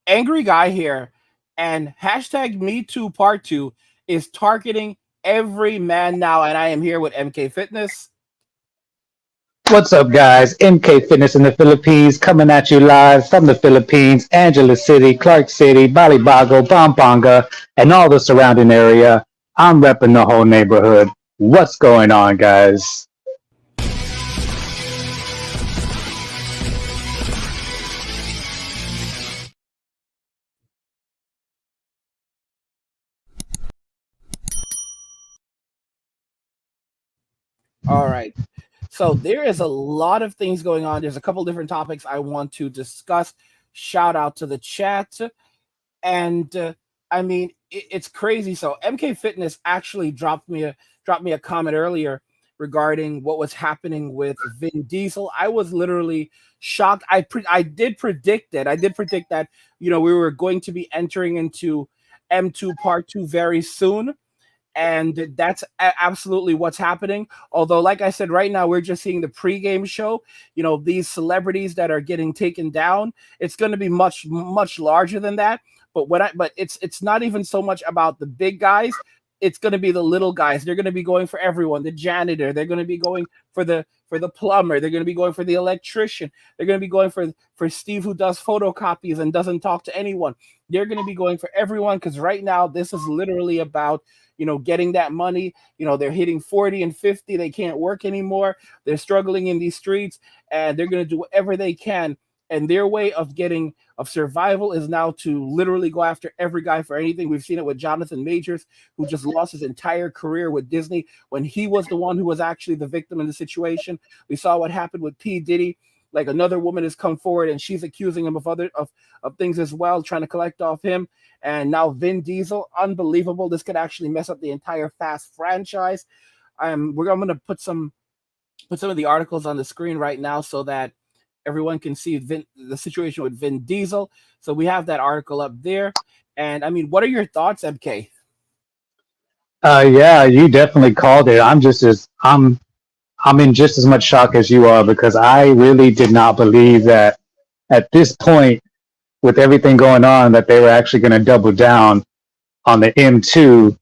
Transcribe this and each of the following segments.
Angry guy here, and hashtag Me Too Part Two is targeting every man now, and I am here with MK Fitness. What's up, guys? MK Fitness in the Philippines, coming at you live from the Philippines, Angeles City, Clark City, Balibago, Pampanga, and all the surrounding area. I'm repping the whole neighborhood. What's going on, guys? All right. So there is a lot of things going on. There's a couple different topics I want to discuss. Shout out to the chat. And I mean, it's crazy. So MK Fitness actually dropped me a comment earlier regarding what was happening with Vin Diesel. I was literally shocked. I did predict it. I did predict that we were going to be entering into M2 Part 2 very soon, and that's absolutely what's happening. Although, like I said, right now we're just seeing the pregame show. These celebrities that are getting taken down, it's going to be much larger than that. But it's not even so much about the big guys. It's going to be the little guys. They're going to be going for everyone. The janitor. They're going to be going for the plumber. They're going to be going for the electrician. They're going to be going for Steve, who does photocopies and doesn't talk to anyone. They're going to be going for everyone, because right now this is literally about getting that money. They're hitting 40 and 50. They can't work anymore. They're struggling in these streets, and they're going to do whatever they can. And their way of survival is now to literally go after every guy for anything. We've seen it with Jonathan Majors, who just lost his entire career with Disney when he was the one who was actually the victim in the situation. We saw what happened with P. Diddy. Like, another woman has come forward and she's accusing him of things as well, trying to collect off him. And now Vin Diesel, unbelievable. This could actually mess up the entire Fast franchise. I'm going to put some of the articles on the screen right now so that everyone can see the situation with Vin Diesel. So we have that article up there. And I mean, what are your thoughts, MK? Yeah, you definitely called it. I'm in just as much shock as you are because I really did not believe that at this point, with everything going on, that they were actually going to double down on the M2,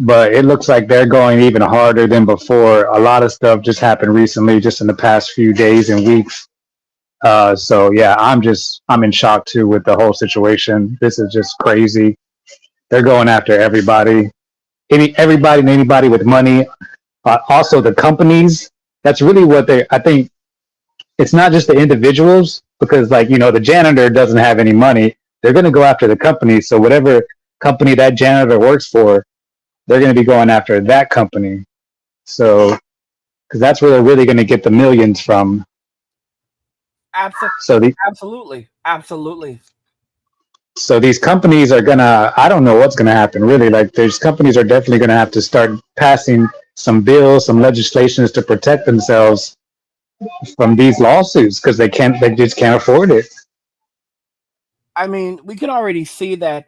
but it looks like they're going even harder than before. A lot of stuff just happened recently, just in the past few days and weeks. So yeah, I'm in shock too with the whole situation. This is just crazy. They're going after everybody, everybody and anybody with money. Also, the companies. That's really what they. I think it's not just the individuals, because, like, the janitor doesn't have any money. They're going to go after the company. So whatever company that janitor works for, they're going to be going after that company. So, because that's where they're really going to get the millions from. So the Absolutely. Absolutely. so these companies are gonna. I don't know what's gonna happen really. Like, these companies are definitely gonna have to start passing some bills, some legislations to protect themselves from these lawsuits, because they just can't afford it. I mean, we can already see that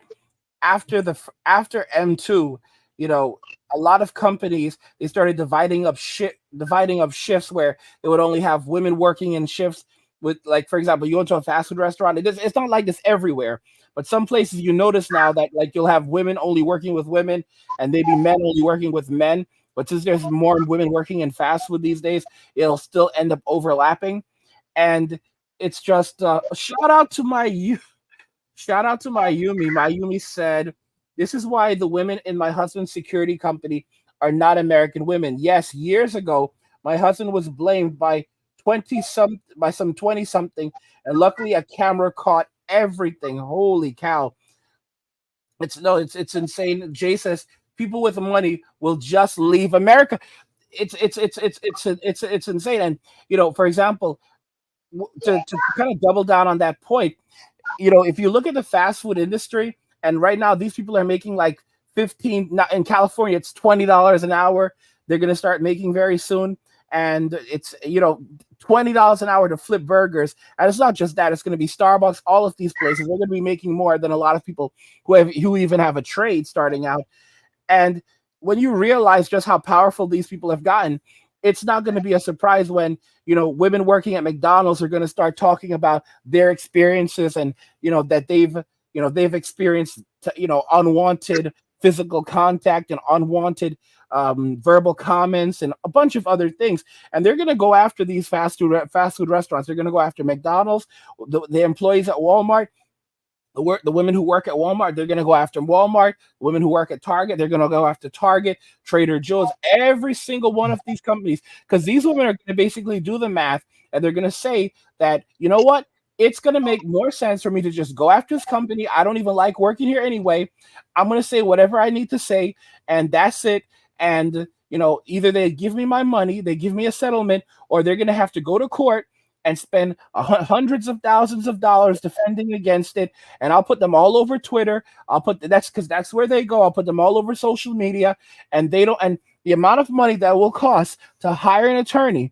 after M2, you know, a lot of companies, they started dividing up shifts where they would only have women working in shifts. With, like, for example, you go to a fast food restaurant, it's not like this everywhere, but some places you notice now that, like, you'll have women only working with women and maybe men only working with men. But since there's more women working in fast food these days, it'll still end up overlapping. And it's just shout out to Mayumi. Mayumi said, "This is why the women in my husband's security company are not American women. Yes, years ago, my husband was blamed by some 20 something, and luckily a camera caught everything. Holy cow. It's no, it's insane." Jay says people with money will just leave America. It's insane. And for example, to kind of double down on that point, if you look at the fast food industry, and right now these people are making like 15, not in California, it's $20 an hour. They're going to start making very soon. And it's, $20 an hour to flip burgers. And it's not just that, it's going to be Starbucks, all of these places. They're going to be making more than a lot of people who even have a trade starting out. And when you realize just how powerful these people have gotten, it's not going to be a surprise when women working at McDonald's are going to start talking about their experiences, and that they've they've experienced unwanted physical contact and unwanted verbal comments and a bunch of other things, and they're going to go after these fast food restaurants. They're going to go after McDonald's, the employees at Walmart, the women who work at Walmart, they're going to go after Walmart. The women who work at Target, they're going to go after Target, Trader Joe's, every single one of these companies, because these women are going to basically do the math, and they're going to say that, you know what, it's going to make more sense for me to just go after this company. I don't even like working here anyway. I'm going to say whatever I need to say, and that's it. And either they give me my money, they give me a settlement, or they're going to have to go to court and spend hundreds of thousands of dollars defending against it. And I'll put them all over Twitter. That's because that's where they go. I'll put them all over social media, and they don't. And the amount of money that will cost to hire an attorney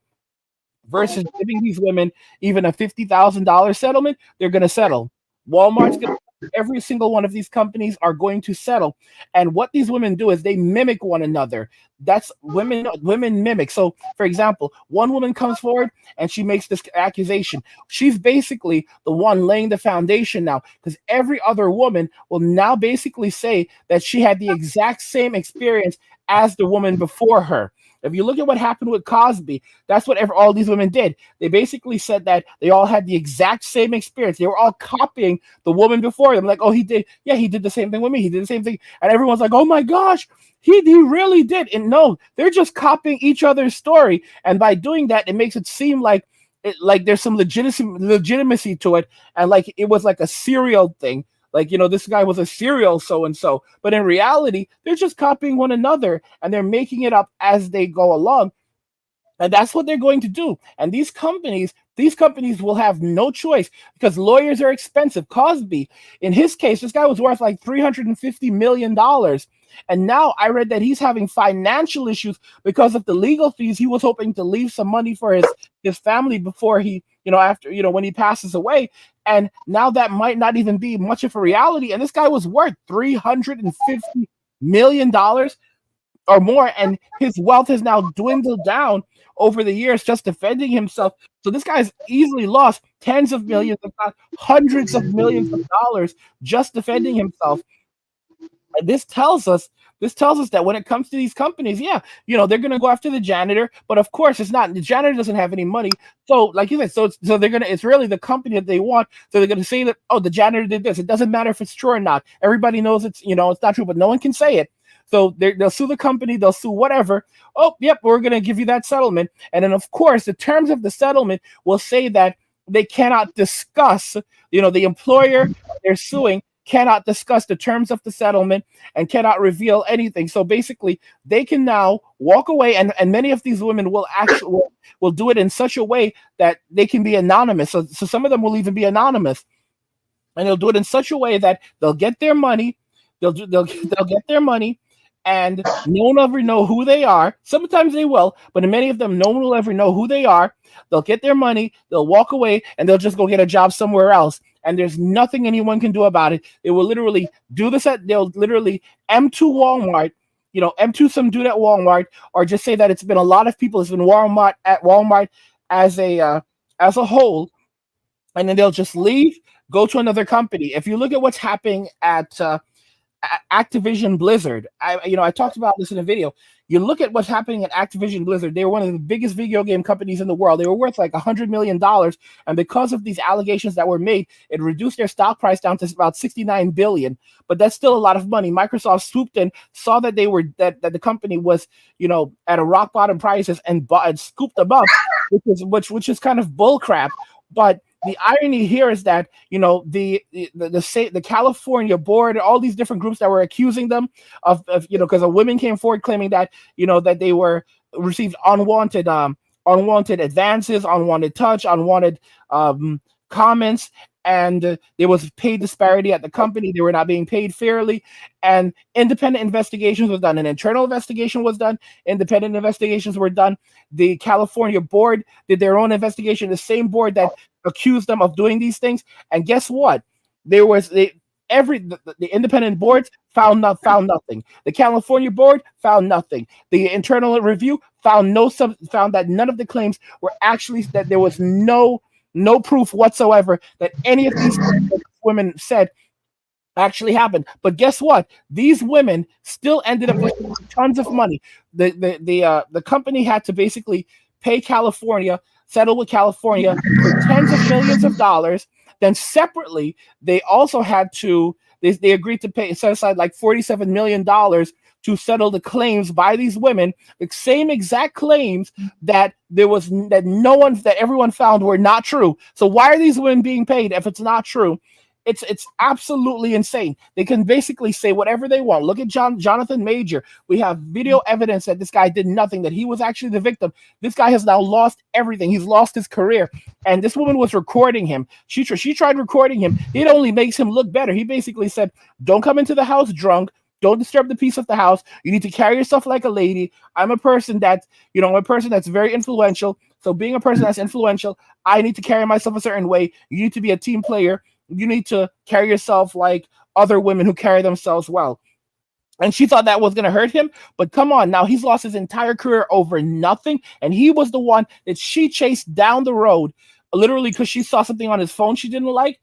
versus giving these women even a $50,000 settlement, they're going to settle. Walmart's going to. Every single one of these companies are going to settle, and what these women do is they mimic one another. That's women mimic. So, for example, one woman comes forward and she makes this accusation. She's basically the one laying the foundation now, because every other woman will now basically say that she had the exact same experience as the woman before her. If you look at what happened with Cosby, that's what all these women did. They basically said that they all had the exact same experience. They were all copying the woman before them. Like, oh, he did. Yeah, he did the same thing with me. He did the same thing. And everyone's like, oh my gosh, he really did. And no, they're just copying each other's story. And by doing that, it makes it seem like there's some legitimacy to it. And like it was like a serial thing. Like, this guy was a serial so and so. But in reality, they're just copying one another and they're making it up as they go along. And that's what they're going to do. And these companies will have no choice because lawyers are expensive. Cosby, in his case, this guy was worth like $350 million. And now I read that he's having financial issues because of the legal fees. He was hoping to leave some money for his family before he, after, when he passes away. And now that might not even be much of a reality. And this guy was worth $350 million or more. And his wealth has now dwindled down over the years just defending himself. So this guy's easily lost tens of millions, if not hundreds of millions of dollars just defending himself. And this tells us that when it comes to these companies, they're going to go after the janitor, but of course it's not. The janitor doesn't have any money, so like you said, so they're gonna. It's really the company that they want. So they're going to say that, oh, the janitor did this. It doesn't matter if it's true or not. Everybody knows it's not true, but no one can say it. So they'll sue the company. They'll sue whatever. Oh, yep, we're going to give you that settlement, and then of course the terms of the settlement will say that they cannot discuss. The employer they're suing cannot discuss the terms of the settlement and cannot reveal anything. So basically, they can now walk away, and many of these women will actually will do it in such a way that they can be anonymous. So some of them will even be anonymous, and they'll do it in such a way that they'll get their money. They'll get their money, and no one will ever know who they are. Sometimes they will, but in many of them, no one will ever know who they are. They'll get their money, they'll walk away, and they'll just go get a job somewhere else. And there's nothing anyone can do about it. They will literally do this they'll literally M2 Walmart, M2 some dude at Walmart, or just say that it's been a lot of people. It's been Walmart as a whole, and then they'll just leave, go to another company. If you look at what's happening at Activision Blizzard, I talked about this in a video. You look at what's happening at Activision Blizzard. They were one of the biggest video game companies in the world. They were worth like $100 million, and because of these allegations that were made, it reduced their stock price down to about $69 billion. But that's still a lot of money. Microsoft swooped in, saw that that the company was at a rock bottom prices, and scooped them up, which is kind of bull crap. But the irony here is that the California board, all these different groups that were accusing them of because a women came forward claiming that that they were received unwanted advances, unwanted touch, unwanted comments, and there was pay disparity at the company. They were not being paid fairly, and independent investigations was done. An internal investigation was done. Independent investigations were done. The California board did their own investigation. The same board that accused them of doing these things, and guess what? The independent boards found nothing. The California board found nothing. The internal review found that none of the claims were actually, that there was no proof whatsoever that any of these women said actually happened. But guess what? These women still ended up receiving tons of money. The company had to basically pay California, settle with California for tens of millions of dollars. Then separately, they also had to they agreed to pay set aside like $47 million to settle the claims by these women, the same exact claims that no one that everyone found were not true. So why are these women being paid if it's not true? It's absolutely insane. They can basically say whatever they want. Look at Jonathan Major. We have video evidence that this guy did nothing, that he was actually the victim. This guy has now lost everything. He's lost his career. And this woman was recording him. She tried recording him. It only makes him look better. He basically said, "Don't come into the house drunk. Don't disturb the peace of the house. You need to carry yourself like a lady. I'm a person that, I'm a person that's very influential. So being a person that's influential, I need to carry myself a certain way. You need to be a team player. You need to carry yourself like other women who carry themselves well." And she thought that was going to hurt him. But come on, now he's lost his entire career over nothing. And he was the one that she chased down the road, literally because she saw something on his phone she didn't like.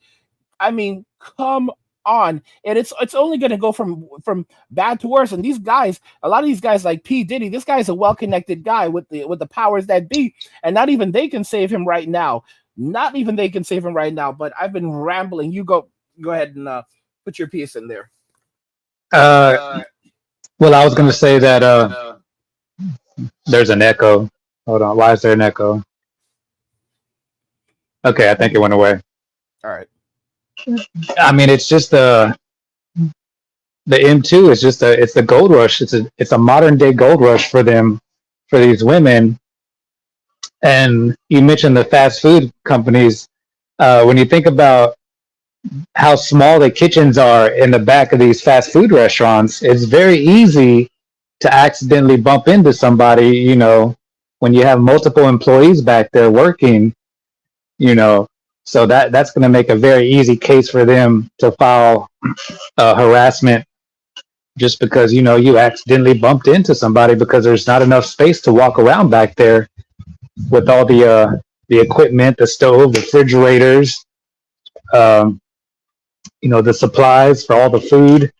I mean, come on. And it's only going to go from bad to worse. And these guys, a lot of these guys like P Diddy, this guy's a well-connected guy with the powers that be, and not even they can save him right now. Not even they can save him right now. But I've been rambling. You go ahead and put your piece in there. Uh, well, I was going to say that there's an echo. Hold on. Why is there an echo? Okay, I think it went away. All right. I mean, it's just the M2 is just it's the gold rush. It's a modern day gold rush for them, for these women. And you mentioned the fast food companies. When you think about how small the kitchens are in the back of these fast food restaurants, it's very easy to accidentally bump into somebody, when you have multiple employees back there working, you know. So that's going to make a very easy case for them to file harassment, just because, you accidentally bumped into somebody because there's not enough space to walk around back there with all the equipment, the stove, refrigerators, um, the supplies for all the food.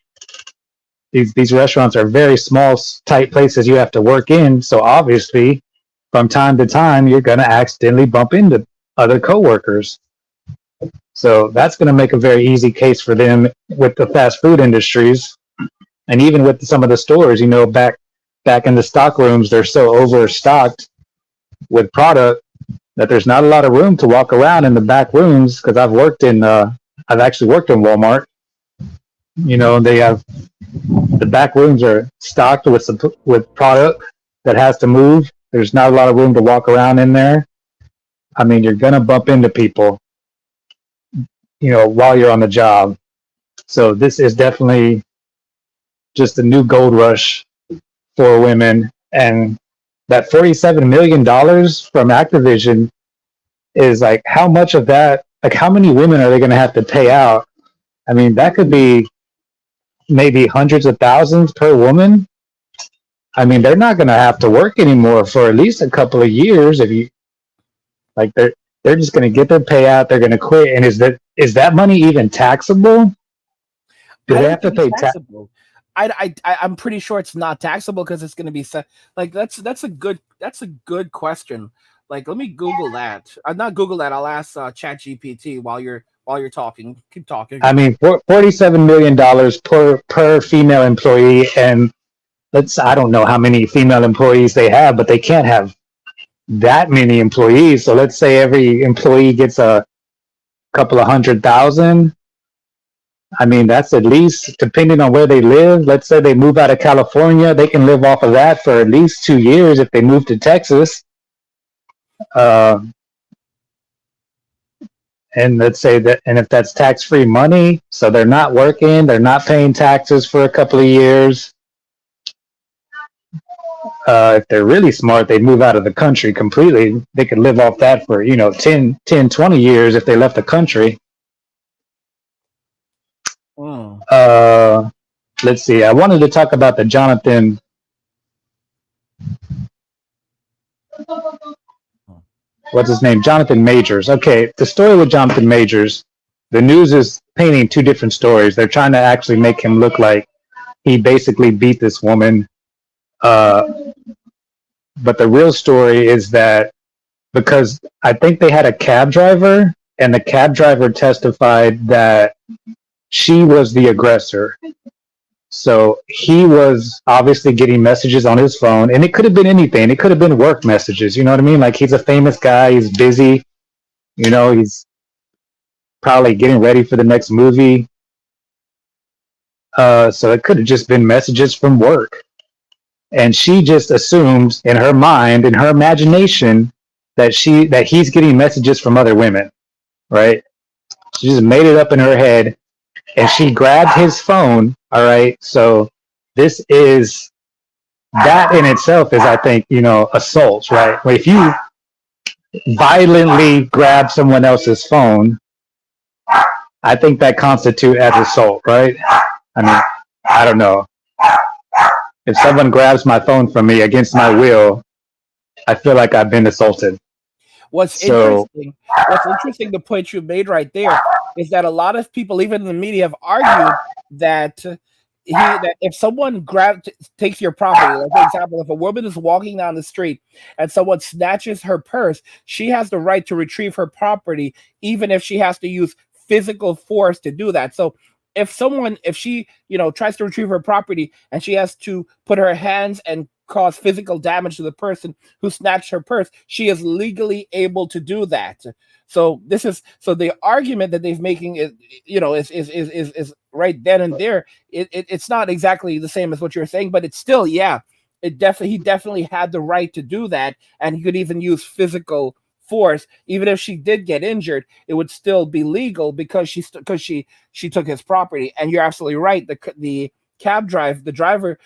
These restaurants are very small, tight places you have to work in. So obviously, from time to time, you're going to accidentally bump into other coworkers. So that's going to make a very easy case for them with the fast food industries, and even with some of the stores. Back in the stock rooms, they're so overstocked with product that there's not a lot of room to walk around in the back rooms. Because I've actually worked in Walmart. They have the back rooms are stocked with product that has to move. There's not a lot of room to walk around in there. I mean, you're gonna bump into people, while you're on the job. So this is definitely just a new gold rush for women. And that $47 million from Activision is like, how much of that, like, how many women are they going to have to pay out? I mean, that could be maybe hundreds of thousands per woman. I mean, they're not going to have to work anymore for at least a couple of years. If you like, they're just going to get their payout. They're going to quit. And is that money even taxable? Do I they don't have to think it's pay tax? taxable. I'm pretty sure it's not taxable because it's going to be set. Like that's a good question. Like let me Google that. I'll not Google that. I'll ask Chat GPT while you're talking. Keep talking. I mean, $47 million per female employee, and I don't know how many female employees they have, but they can't have that many employees. So let's say every employee gets a couple of 100,000. I mean, that's at least, depending on where they live. Let's say they move out of California, they can live off of that for at least 2 years if they move to Texas. Uh, and let's say that, and if that's tax-free money, so they're not working, they're not paying taxes for a couple of years. If they're really smart, they move out of the country completely. They could live off that for, 10, 20 years if they left the country. Mm. Let's see. I wanted to talk about the Jonathan. What's his name? Jonathan Majors. Okay, the story with Jonathan Majors. The news is painting two different stories. They're trying to actually make him look like he basically beat this woman. Uh, but the real story is that because I think they had a cab driver, and the cab driver testified that she was the aggressor. So he was obviously getting messages on his phone, and it could have been anything. It could have been work messages. You know what I mean? Like he's a famous guy. He's busy. He's probably getting ready for the next movie. So it could have just been messages from work. And she just assumes in her mind, in her imagination, that he's getting messages from other women, right? She just made it up in her head, and she grabbed his phone. All right, so this is that in itself is, I think, assault, right? If you violently grab someone else's phone, I think that constitutes as assault, right? I mean, I don't know. If someone grabs my phone from me against my will, I feel like I've been assaulted. What's So, interesting, what's interesting, the point you made right there is that a lot of people, even in the media, have argued that that if someone takes your property, like for example, if a woman is walking down the street and someone snatches her purse, she has the right to retrieve her property, even if she has to use physical force to do that. So if she, tries to retrieve her property and she has to put her hands and cause physical damage to the person who snatched her purse, she is legally able to do that. So the argument that they're making is, is right then and there. It's not exactly the same as what you're saying, but it's still, yeah, he definitely had the right to do that, and he could even use physical force. Even if she did get injured, it would still be legal because she took his property. And you're absolutely right. The driver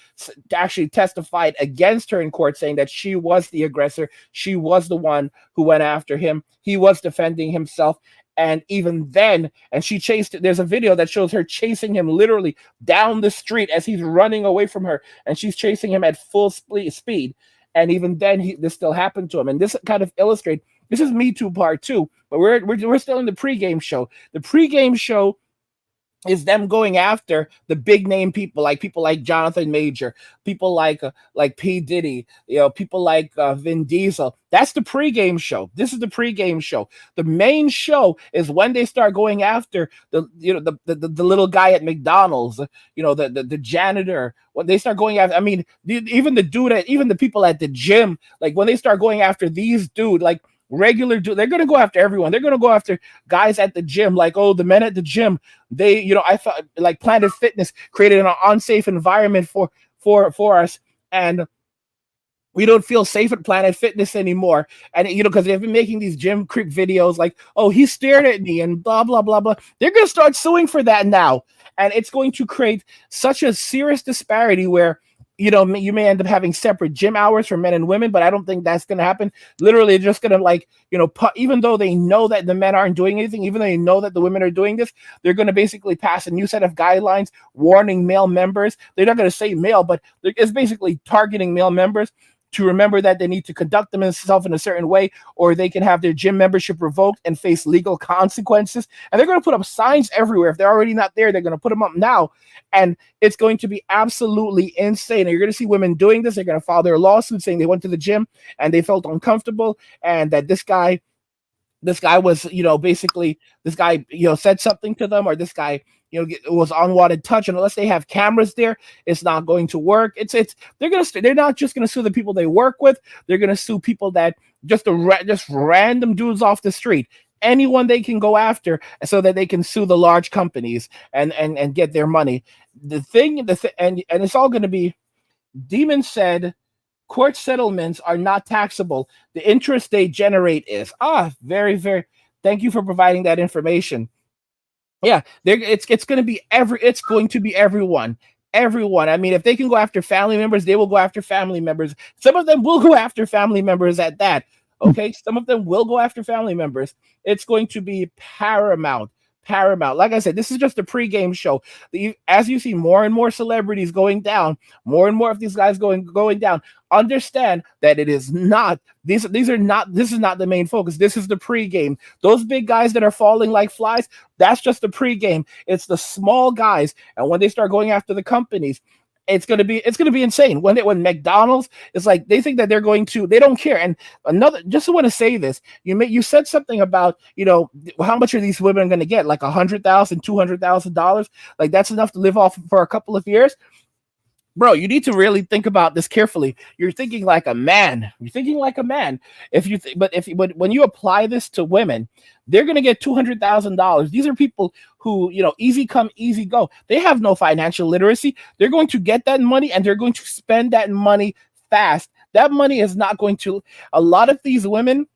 actually testified against her in court, saying that she was the aggressor. She was the one who went after him. He was defending himself. And even then, and she chased. There's a video that shows her chasing him literally down the street as he's running away from her, and she's chasing him at full speed. And even then, this still happened to him. And this kind of illustrates. This is Me Too Part 2, but we're still in the pregame show. The pregame show is them going after the big name people like Jonathan Major, people like P Diddy, people like Vin Diesel. That's the pregame show. This is the pregame show. The main show is when they start going after the little guy at McDonald's, the janitor. When they start going after, I mean, even the dude even the people at the gym, like when they start going after these dude, like regular dude, they're gonna go after everyone. They're gonna go after guys at the gym, like, oh, the men at the gym. I thought like Planet Fitness created an unsafe environment for us, and we don't feel safe at Planet Fitness anymore. And because they've been making these gym creep videos, like, oh, he stared at me and blah blah blah blah. They're gonna start suing for that now, and it's going to create such a serious disparity where you may end up having separate gym hours for men and women, but I don't think that's going to happen. Literally, they're just going to even though they know that the men aren't doing anything, even though they know that the women are doing this, they're going to basically pass a new set of guidelines warning male members. They're not going to say male, but it's basically targeting male members to remember that they need to conduct themselves in a certain way, or they can have their gym membership revoked and face legal consequences. And they're going to put up signs everywhere. If they're already not there, they're going to put them up now. And it's going to be absolutely insane. And you're going to see women doing this. They're going to file their lawsuit saying they went to the gym and they felt uncomfortable, and that this guy was, basically this guy, said something to them, or this guy, was unwanted touch. And unless they have cameras there, it's not going to work. They're not just gonna sue the people they work with. They're gonna sue people that just random dudes off the street. Anyone they can go after, so that they can sue the large companies and get their money. And it's all going to be. Demon said court settlements are not taxable. The interest they generate is. Very, very. Thank you for providing that information. Yeah, it's going to be everyone. Everyone. I mean, if they can go after family members, they will go after family members. Some of them will go after family members at that. Okay, some of them will go after family members. It's going to be paramount. paramount. Like I said, this is just a pregame show. As you see more and more celebrities going down, more and more of these guys going down, understand that it is not these are not this is not the main focus. This is the pregame. Those big guys that are falling like flies, that's just the pregame. It's the small guys, and when they start going after the companies, it's gonna be insane. When McDonald's is like they think that they don't care. And another, just want to say this, you said something about how much are these women going to get, like $100,000, $200,000, like that's enough to live off for a couple of years. Bro, you need to really think about this carefully. You're thinking like a man. You're thinking like a man. If you th- but if but when you apply this to women, they're gonna get $200,000. These are people who easy come, easy go. They have no financial literacy. They're going to get that money and they're going to spend that money fast. That money is not going to. A lot of these women,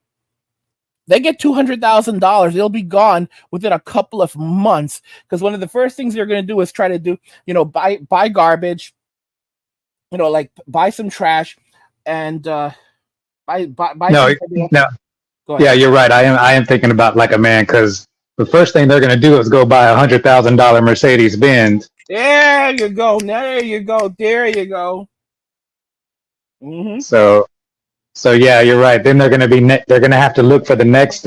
they get $200,000. They'll be gone within a couple of months because one of the first things they're going to do is try to do, buy garbage, like buy some trash and buy No, some. no, Go yeah, ahead. you're right. I am thinking about like a man because the first thing they're gonna do is go buy $100,000 Mercedes Benz. There you go. There you go. There you go. Hmm. So so yeah, you're right. Then they're gonna have to look for the next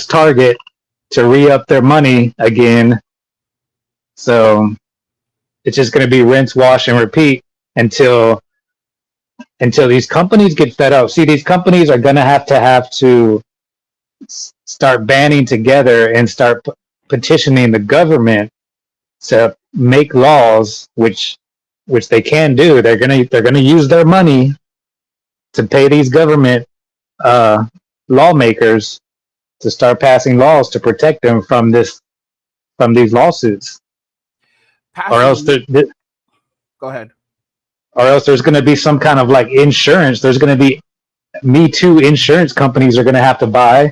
target to re up their money again. So it's just gonna be rinse, wash, and repeat until these companies get fed up. See, these companies are gonna have to start banding together and start petitioning the government to make laws, which they can do. They're gonna use their money to pay these government uh, lawmakers to start passing laws to protect them from these lawsuits, or Passing. else Go ahead. there's going to be some kind of like insurance. There's going to be Me Too insurance companies are going to have to buy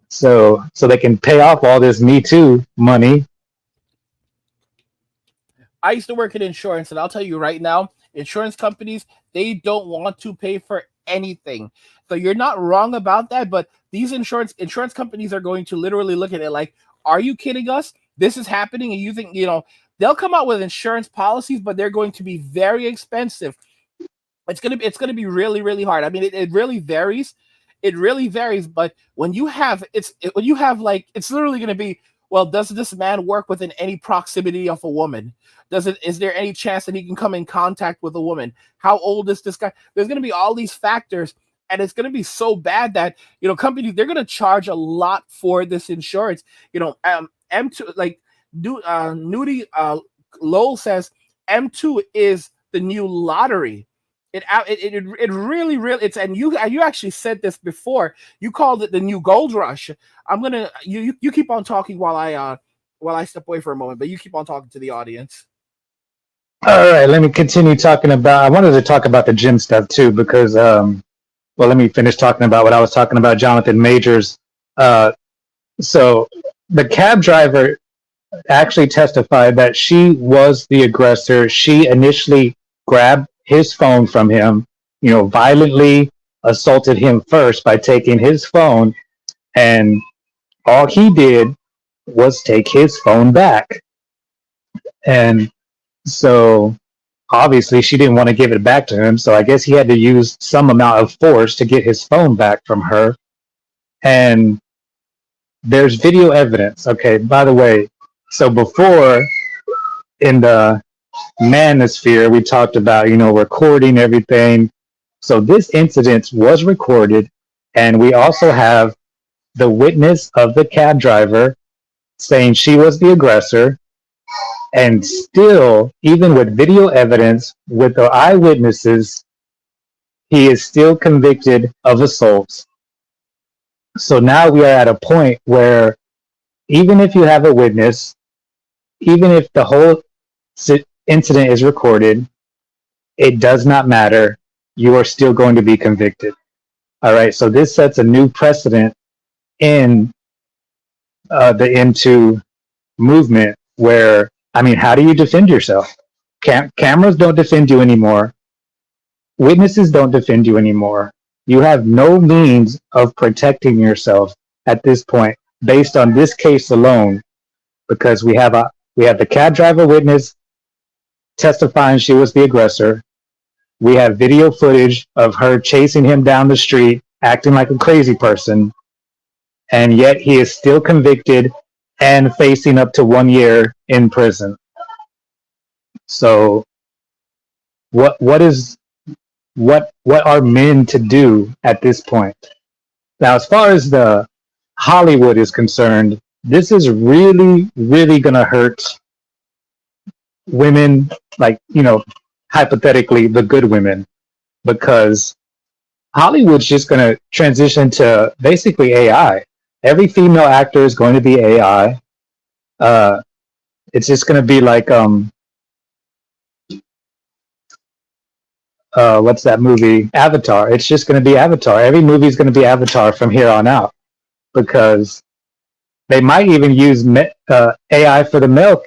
so they can pay off all this Me Too money. I used to work in insurance, and I'll tell you right now, insurance companies, they don't want to pay for anything. So you're not wrong about that, but these insurance companies are going to literally look at it like, are you kidding us? This is happening, and you think, they'll come out with insurance policies, but they're going to be very expensive. It's gonna be really really hard. I mean, it really varies. It really varies. But when you have like, it's literally gonna be, well, does this man work within any proximity of a woman? Is there any chance that he can come in contact with a woman? How old is this guy? There's gonna be all these factors, and it's gonna be so bad that companies, they're gonna charge a lot for this insurance. M2, like, Nudie Lowell says, M2 is the new lottery. It really really it's, and you actually said this before. You called it the new gold rush. I'm gonna you keep on talking while I step away for a moment, but you keep on talking to the audience. All right, let me continue talking about. I wanted to talk about the gym stuff too because well, let me finish talking about what I was talking about. Jonathan Majors. Uh, so the cab driver actually testified that she was the aggressor. She initially grabbed his phone from him, violently assaulted him first by taking his phone, and all he did was take his phone back. And so obviously she didn't want to give it back to him. So I guess he had to use some amount of force to get his phone back from her. And there's video evidence. Okay, by the way, so before in the manosphere, we talked about, recording everything. So this incident was recorded, and we also have the witness of the cab driver saying she was the aggressor. And still, even with video evidence, with the eyewitnesses, he is still convicted of assault. So now we are at a point where even if you have a witness, even if the whole incident is recorded, it does not matter. You are still going to be convicted. All right. So this sets a new precedent in the M2 movement where, I mean, how do you defend yourself? Cameras don't defend you anymore. Witnesses don't defend you anymore. You have no means of protecting yourself. at this point, based on this case alone, because we have the cab driver witness testifying she was the aggressor. We have video footage of her chasing him down the street, acting like a crazy person, and yet he is still convicted and facing up to 1 year in prison. So what is what are men to do at this point? Now, as far as the Hollywood is concerned, this is really going to hurt women, like, hypothetically, the good women, because Hollywood's just going to transition to basically AI. Every female actor is going to be AI. Uh, it's just going to be like, what's that movie? Avatar. It's just going to be Avatar. Every movie is going to be Avatar from here on out, because they might even use AI for the male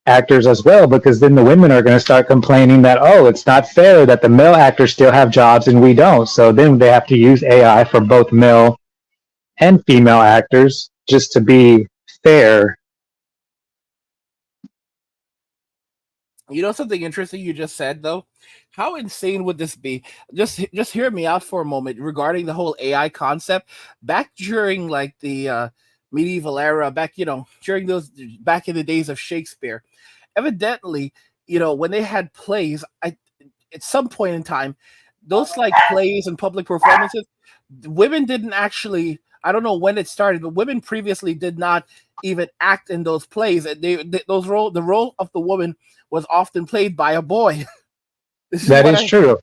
actors as well, because then the women are going to start complaining that, oh, it's not fair that the male actors still have jobs and we don't. So then they have to use AI for both male and female actors just to be fair. You know something interesting you just said though? How insane would this be? Just hear me out for a moment regarding the whole AI concept. Back during like the medieval era, back during those back in the days of Shakespeare, evidently, when they had plays, at some point in time, those like plays and public performances, women didn't actually. I don't know when it started, but women previously did not even act in those plays. The role of the woman was often played by a boy. This is That what is I. true.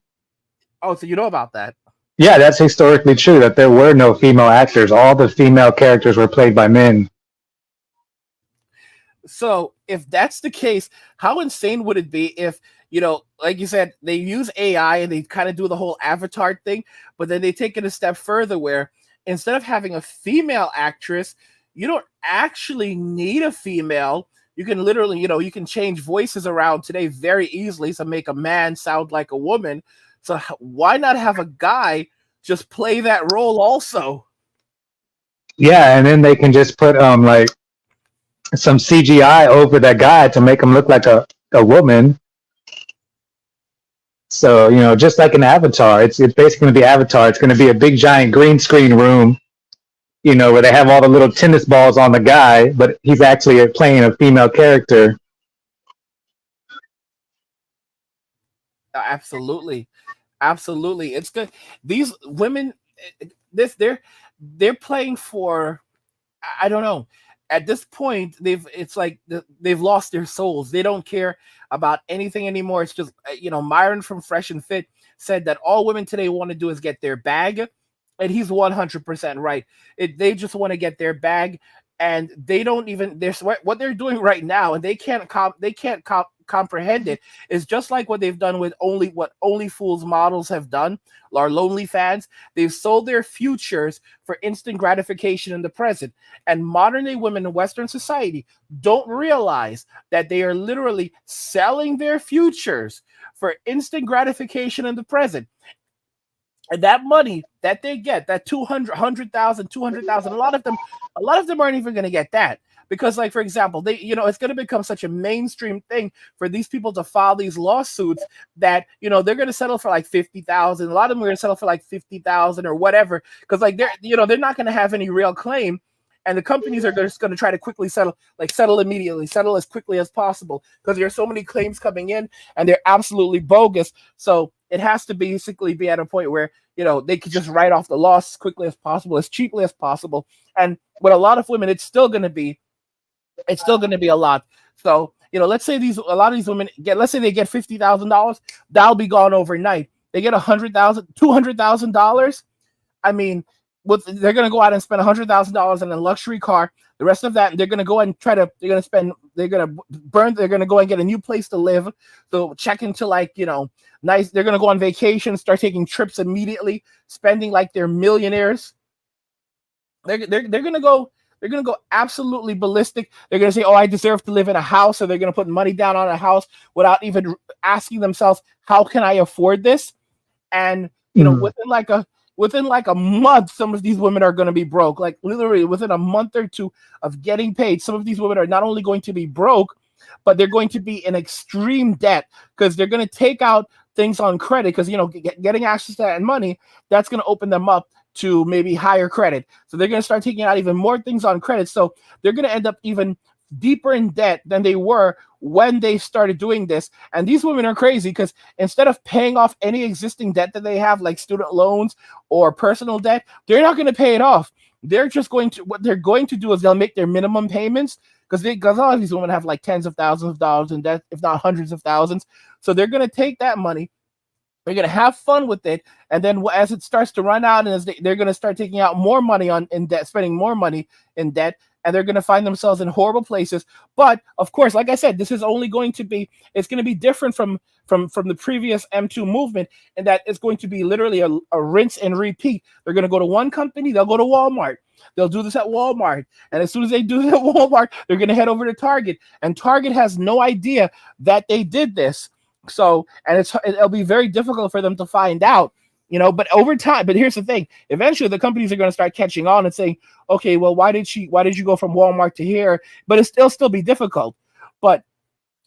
Oh, so you know about that? Yeah, that's historically true that there were no female actors. All the female characters were played by men. So if that's the case, how insane would it be if, like you said, they use AI and they kind of do the whole avatar thing, but then they take it a step further where instead of having a female actress, you don't actually need a female. You can literally, you can change voices around today very easily to make a man sound like a woman. So why not have a guy just play that role also? Yeah, and then they can just put like some CGI over that guy to make him look like a woman. So, just like an avatar, it's basically going to be Avatar. It's going to be a big giant green screen room, where they have all the little tennis balls on the guy, but he's actually playing a female character. Absolutely. Absolutely. It's good. These women, this they're playing for, I don't know. At this point, it's like they've lost their souls. They don't care about anything anymore. It's just Myron from Fresh and Fit said that all women today want to do is get their bag, and he's 100% right. They just want to get their bag, and they don't even there's what they're doing right now, and they can't comprehend it. Is just like what they've done with only fools models have done, our lonely fans. They've sold their futures for instant gratification in the present, and modern day women in Western society don't realize that they are literally selling their futures for instant gratification in the present. And that money that they get, that 200,000, 200,000, a lot of them aren't even going to get that. Because, like, for example, it's going to become such a mainstream thing for these people to file these lawsuits that they're going to settle for like 50,000. A lot of them are going to settle for like 50,000 or whatever, because like they're not going to have any real claim, and the companies are just going to try to quickly settle immediately, settle as quickly as possible, because there's so many claims coming in and they're absolutely bogus. So it has to basically be at a point where they could just write off the loss as quickly as possible, as cheaply as possible. And with a lot of women, it's still going to be a lot. So let's say a lot of these women get, let's say they get $50,000, that'll be gone overnight. They get 100,000, $200,000. I mean, they're going to go out and spend $100,000 on a luxury car. The rest of that, they're going to go and they're going to spend, they're going to burn, they're going to go and get a new place to live. So check into like, nice, they're going to go on vacation, start taking trips immediately, spending like they're millionaires. They're going to go, they're going to go absolutely ballistic. They're going to say, oh, I deserve to live in a house. So they're going to put money down on a house without even asking themselves, how can I afford this? And Mm. within like a within like a month, some of these women are going to be broke. Like literally within a month or two of getting paid, some of these women are not only going to be broke, but they're going to be in extreme debt because they're going to take out things on credit because getting access to that money, that's going to open them up to maybe higher credit. So they're going to start taking out even more things on credit. So they're going to end up even deeper in debt than they were when they started doing this. And these women are crazy because instead of paying off any existing debt that they have, like student loans or personal debt, they're not going to pay it off. They're just going to, what they're going to do is they'll make their minimum payments because a lot of these women have like tens of thousands of dollars in debt, if not hundreds of thousands. So they're going to take that money, they're going to have fun with it, and then as it starts to run out, and as they're going to start taking out more money on in debt, spending more money in debt, and they're going to find themselves in horrible places. But of course, like I said, this is only going to be, it's going to be different from the previous M2 movement, in that it's going to be literally a rinse and repeat. They're going to go to one company, they'll go to Walmart. They'll do this at Walmart. And as soon as they do it at Walmart, they're going to head over to Target. And Target has no idea that they did this. So, and it'll be very difficult for them to find out, but over time, but here's the thing, eventually the companies are going to start catching on and saying, okay, well, why did you go from Walmart to here? But it'll still be difficult. But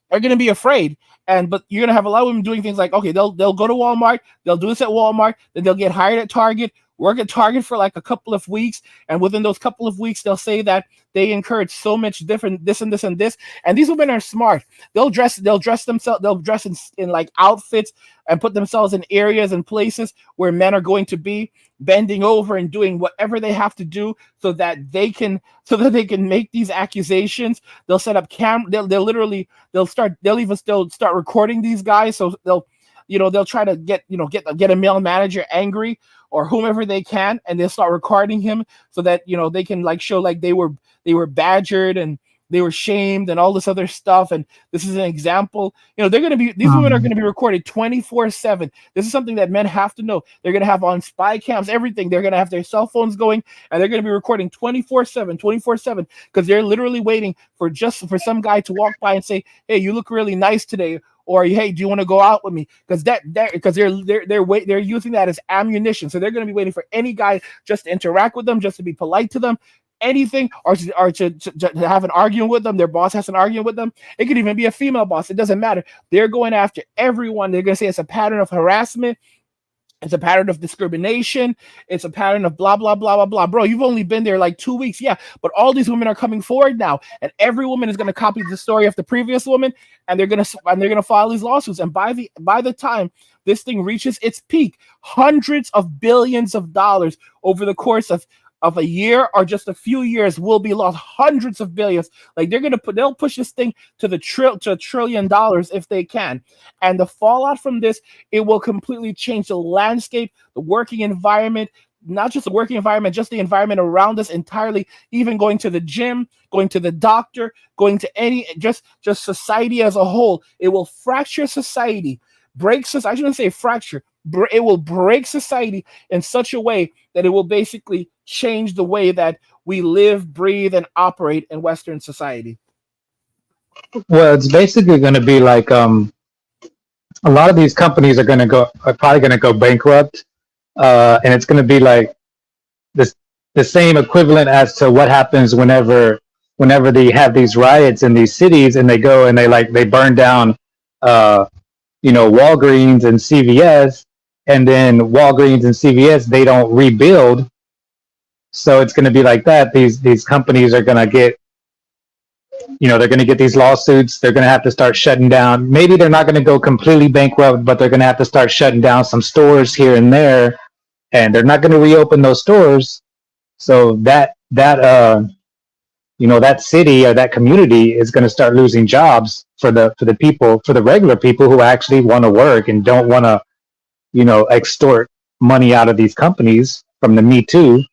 are going to be afraid. But you're going to have a lot of women doing things like, okay, they'll go to Walmart, they'll do this at Walmart, then they'll get hired at Target, work at Target for like a couple of weeks, and within those couple of weeks, they'll say that they incurred so much different this and this and this. And these women are smart. They'll dress themselves, they'll dress in like outfits and put themselves in areas and places where men are going to be, bending over and doing whatever they have to do so that they can make these accusations. They'll set up they'll start recording these guys. So they'll try to get a male manager angry or whomever they can, and they'll start recording him so that they can like show like they were badgered and they were shamed and all this other stuff. And this is an example. These women are going to be recorded 24/7. This is something that men have to know. They're going to have on spy cams, everything. They're going to have their cell phones going, and they're going to be recording 24/7, because they're literally waiting for some guy to walk by and say, "Hey, you look really nice today," or "Hey, do you want to go out with me?" Because they're using that as ammunition. So they're going to be waiting for any guy just to interact with them, just to be polite to them, anything, or to have an argument with them. Their boss has an argument with them. It could even be a female boss. It doesn't matter. They're going after everyone. They're going to say it's a pattern of harassment. It's a pattern of discrimination. It's a pattern of blah, blah, blah, blah, blah. Bro, you've only been there like 2 weeks. Yeah, but all these women are coming forward now, and every woman is going to copy the story of the previous woman, and they're gonna file these lawsuits. And by the time this thing reaches its peak, hundreds of billions of dollars over the course of a year or just a few years will be lost. Hundreds of billions. Like they'll push this thing to $1 trillion if they can. And the fallout from this, it will completely change the landscape, the working environment, not just the working environment, just the environment around us entirely, even going to the gym, going to the doctor, going to just society as a whole. It will fracture society, I shouldn't say fracture, it will break society in such a way that it will basically change the way that we live, breathe, and operate in Western society. Well, it's basically going to be like a lot of these companies are probably going to go bankrupt, and it's going to be like this the same equivalent as to what happens whenever they have these riots in these cities, and they go and they burn down uh, Walgreens and CVS, and then Walgreens and CVS, they don't rebuild. So it's going to be like that. These companies are going to get, they're going to get these lawsuits. They're going to have to start shutting down. Maybe they're not going to go completely bankrupt, but they're going to have to start shutting down some stores here and there, and they're not going to reopen those stores. So that city or that community is going to start losing jobs for the people, for the regular people who actually want to work and don't want to extort money out of these companies from the Me Too.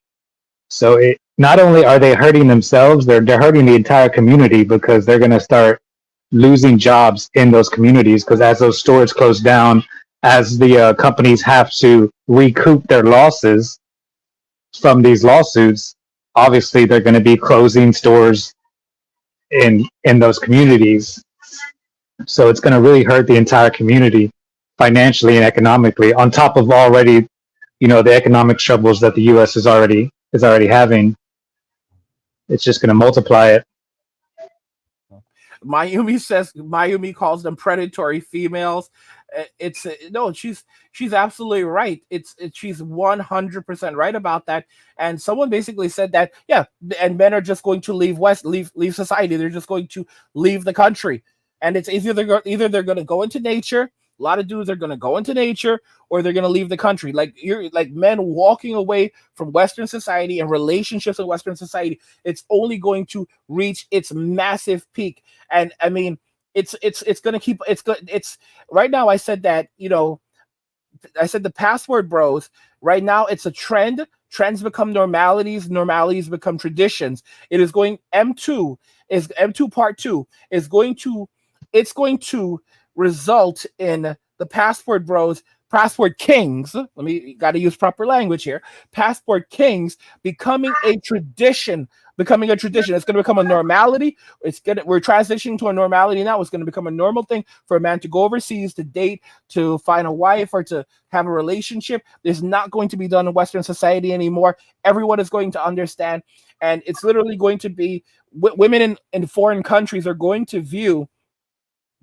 So not only are they hurting themselves, they're hurting the entire community, because they're going to start losing jobs in those communities, because as those stores close down, as the companies have to recoup their losses from these lawsuits, obviously they're going to be closing stores in those communities. So it's going to really hurt the entire community financially and economically, on top of already the economic troubles that the U.S. is already having. It's just going to multiply it. Mayumi calls them predatory females. It's no, she's absolutely right. She's 100% right about that. And someone basically said that, yeah, and men are just going to leave society. They're just going to leave the country, and it's either they're going to go into nature. A lot of dudes are going to go into nature, or they're going to leave the country. Like you're like men walking away from Western society and relationships in Western society. It's only going to reach its massive peak. And I mean, it's going to keep it's right now. I said that, I said the password bros. Right now, it's a trend. Trends become normalities. Normalities become traditions. It is going M2 part two is going to it's going to result in the password bros, password kings. Let me got to use proper language here. Passport kings becoming a tradition. Becoming a tradition. It's going to become a normality. We're transitioning to a normality now. It's going to become a normal thing for a man to go overseas to date, to find a wife, or to have a relationship. It's not going to be done in Western society anymore. Everyone is going to understand, and it's literally going to be women in foreign countries are going to view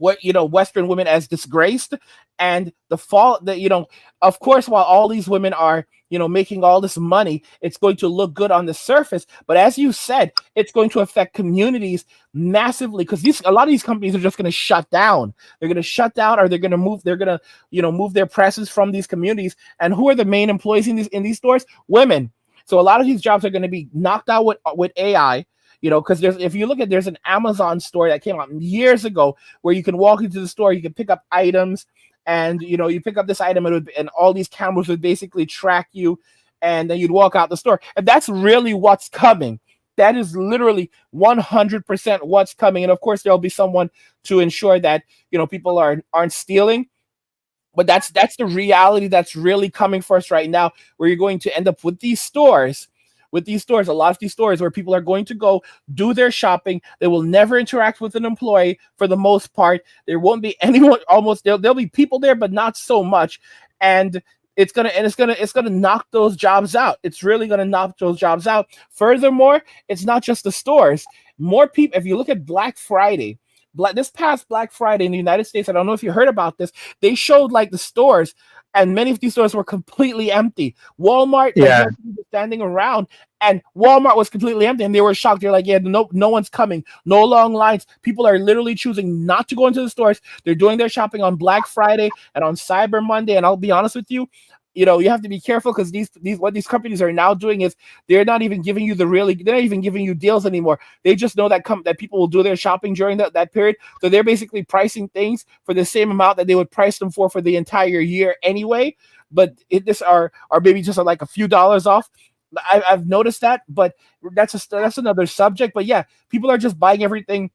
Western women as disgraced, and the fall that of course, while all these women are making all this money, it's going to look good on the surface, but as you said, it's going to affect communities massively, because a lot of these companies are just going to shut down. They're going to shut down, or they're going to move their presses from these communities. And who are the main employees in these stores? Women. So a lot of these jobs are going to be knocked out with AI. Because if you look at, there's an Amazon store that came out years ago where you can walk into the store, you can pick up items, and you pick up this item, and all these cameras would basically track you, and then you'd walk out the store. And that's really what's coming. That is literally 100% what's coming. And of course, there'll be someone to ensure that people aren't stealing. But that's the reality that's really coming for us right now, where you're going to end up with these stores. A lot of these stores where people are going to go do their shopping. They will never interact with an employee for the most part. There won't be anyone. Almost there'll be people there, but not so much. And it's gonna knock those jobs out. It's really gonna knock those jobs out. Furthermore, it's not just the stores. More people. If you look at Black Friday, this past Black Friday in the United States, I don't know if you heard about this. They showed like the stores, and many of these stores were completely empty. Walmart, like Yeah, standing around, and Walmart was completely empty, and they were shocked. They're like, "Yeah, no one's coming. No long lines. People are literally choosing not to go into the stores. They're doing their shopping on Black Friday and on Cyber Monday." And I'll be honest with you, you have to be careful, because these companies are now doing is they're not even giving you they're not even giving you deals anymore. They just know that people will do their shopping during that period, so they're basically pricing things for the same amount that they would price them for the entire year anyway. But this are maybe just like a few dollars off. I've noticed that, but that's another subject. But yeah, people are just buying everything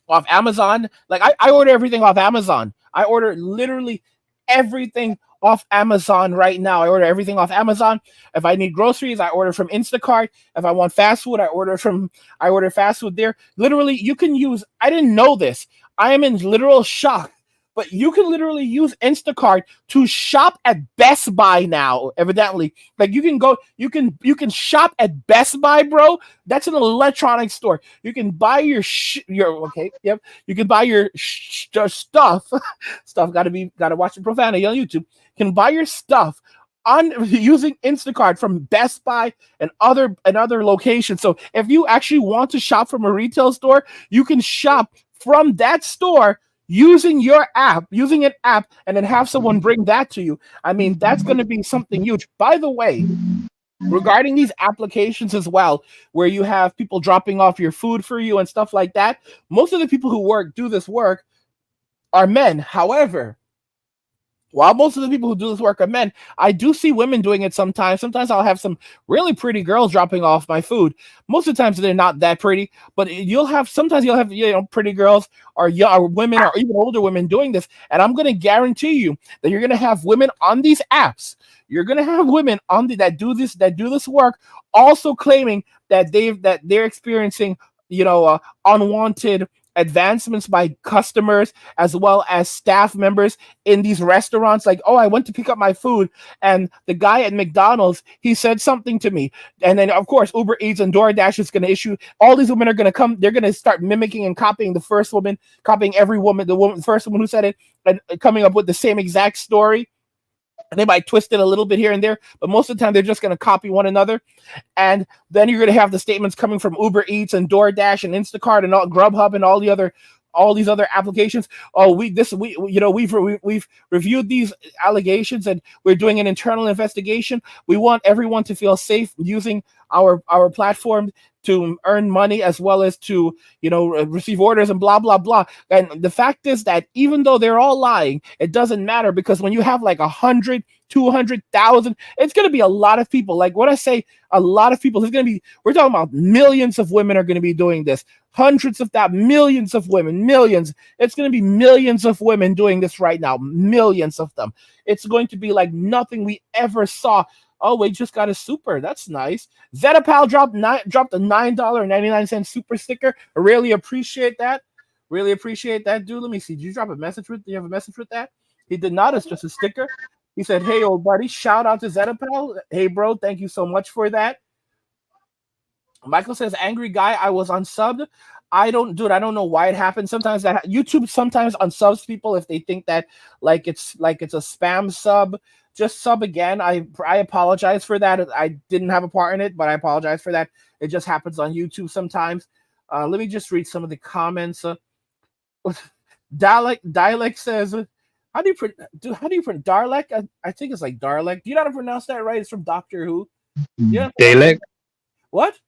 off Amazon. Like I order everything off Amazon. I order literally everything off Amazon right now. I order everything off Amazon. If I need groceries, I order from Instacart. If I want fast food, I order fast food there. Literally, you can use, I didn't know this. I am in literal shock. But you can literally use Instacart to shop at Best Buy now, evidently. Like you can shop at Best Buy, bro. That's an electronics store. You can buy your okay, yep. You can buy your stuff. Stuff gotta watch the profanity on YouTube. You can buy your stuff on using Instacart from Best Buy and other locations. So if you actually want to shop from a retail store, you can shop from that store using an app, and then have someone bring that to you. I mean, that's going to be something huge. By the way, regarding these applications as well, where you have people dropping off your food for you and stuff like that, most of the people who do this work are men. However, while most of the people who do this work are men, I do see women doing it sometimes. Sometimes I'll have some really pretty girls dropping off my food. Most of the times they're not that pretty, but sometimes you'll have pretty girls, or young or women, or even older women doing this. And I'm going to guarantee you that you're going to have women on these apps. You're going to have women that do this work, also claiming that they're experiencing unwanted advancements by customers as well as staff members in these restaurants. Like, oh, I went to pick up my food, and the guy at McDonald's, he said something to me. And then, of course, Uber Eats and DoorDash is going to issue. All these women are going to come. They're going to start mimicking and copying the first woman, copying every woman, the first woman who said it, and coming up with the same exact story. And they might twist it a little bit here and there, but most of the time they're just going to copy one another. And then you're going to have the statements coming from Uber Eats and DoorDash and Instacart and all Grubhub and all these other applications. Oh, we've reviewed these allegations and we're doing an internal investigation. We want everyone to feel safe using our platform to earn money as well as to receive orders and blah blah blah. And the fact is that even though they're all lying, it doesn't matter, because when you have like 100, 200,000, it's going to be a lot of people. Like what I say, a lot of people. It's going to be, we're talking about millions of women are going to be doing this. Hundreds of that, millions of women, millions. It's going to be millions of women doing this right now. Millions of them. It's going to be like nothing we ever saw. Oh, we just got a super. That's nice. Zetapal dropped a $9.99 super sticker. I really appreciate that. Really appreciate that, dude. Let me see. Did you drop a message with? Do you have a message with that? He did not. It's just a sticker. He said, "Hey, old buddy, shout out to Zetapal. Hey, bro, thank you so much for that." Michael says, "Angry guy, I was unsubbed. I don't know why it happens. Sometimes that YouTube sometimes unsubs people if they think that it's a spam sub. Just sub again. I apologize for that. I didn't have a part in it, but I apologize for that. It just happens on YouTube sometimes. Let me just read some of the comments. Dialect says, how do you print Darlek? I think it's like Darlek. Do you know how to pronounce that right? It's from Doctor Who. Yeah. Dalek. What?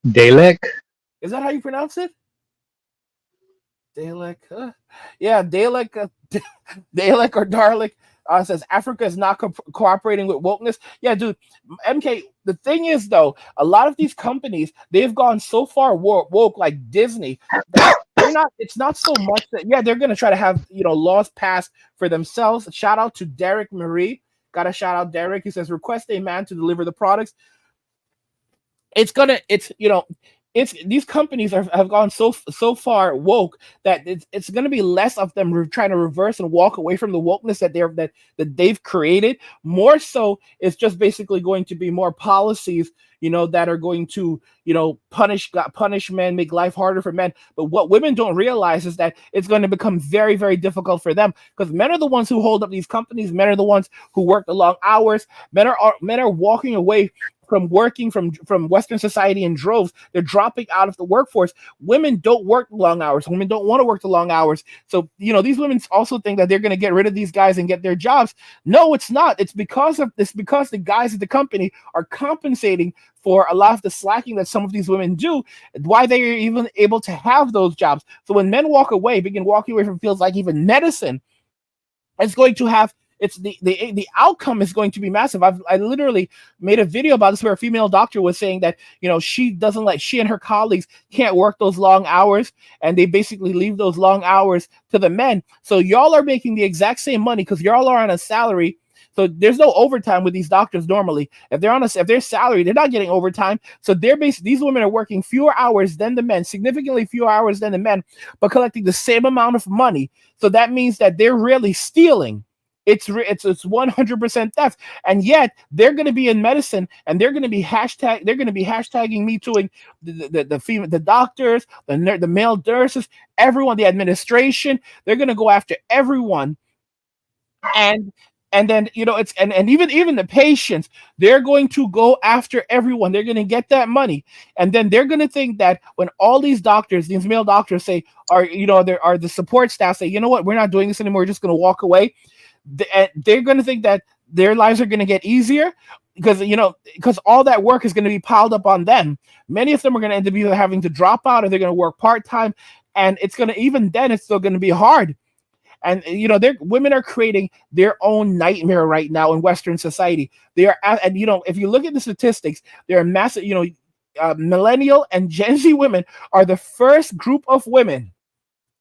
Dalek. Is that how you pronounce it? Dalek. Yeah, Dalek. Dalek or Darlek. Says Africa is not cooperating with wokeness. Yeah, dude. MK, the thing is, though, a lot of these companies, they've gone so far woke, like Disney, that it's not so much that, yeah, they're going to try to have, laws passed for themselves. Shout out to Derek Marie. Got to shout out Derek. He says, request a man to deliver the products. These companies have gone so far woke that it's going to be less of them trying to reverse and walk away from the wokeness that they've created. More so, it's just basically going to be more policies, that are going to, punish men, make life harder for men. But what women don't realize is that it's going to become very, very difficult for them, because men are the ones who hold up these companies. Men are the ones who work the long hours. Men are walking away from working from Western society in droves. They're dropping out of the workforce. Women don't work long hours. Women don't want to work the long hours. So, these women also think that they're going to get rid of these guys and get their jobs. No, it's not. It's because the guys at the company are compensating for a lot of the slacking that some of these women do, why they are even able to have those jobs. So when men begin walking away from fields like even medicine, it's going to have, it's the outcome is going to be massive. I literally made a video about this where a female doctor was saying that she and her colleagues can't work those long hours, and they basically leave those long hours to the men. So y'all are making the exact same money because y'all are on a salary. So there's no overtime with these doctors normally. If they're salary, they're not getting overtime. So these women are working fewer hours than the men, significantly fewer hours than the men, but collecting the same amount of money. So that means that they're really stealing. It's 100% theft, and yet they're going to be in medicine, and they're going to be hashtagging me tooing the doctors, the male nurses, everyone, the administration. They're going to go after everyone, and then it's and even the patients. They're going to go after everyone. They're going to get that money, and then they're going to think that when all these male doctors say, there are the support staff say, you know what, we're not doing this anymore. We're just going to walk away. They're going to think that their lives are going to get easier because all that work is going to be piled up on them. Many of them are going to end up either having to drop out or they're going to work part-time, and it's still going to be hard. And women are creating their own nightmare right now in Western society. They are, and if you look at the statistics, there are massive. Millennial and Gen Z women are the first group of women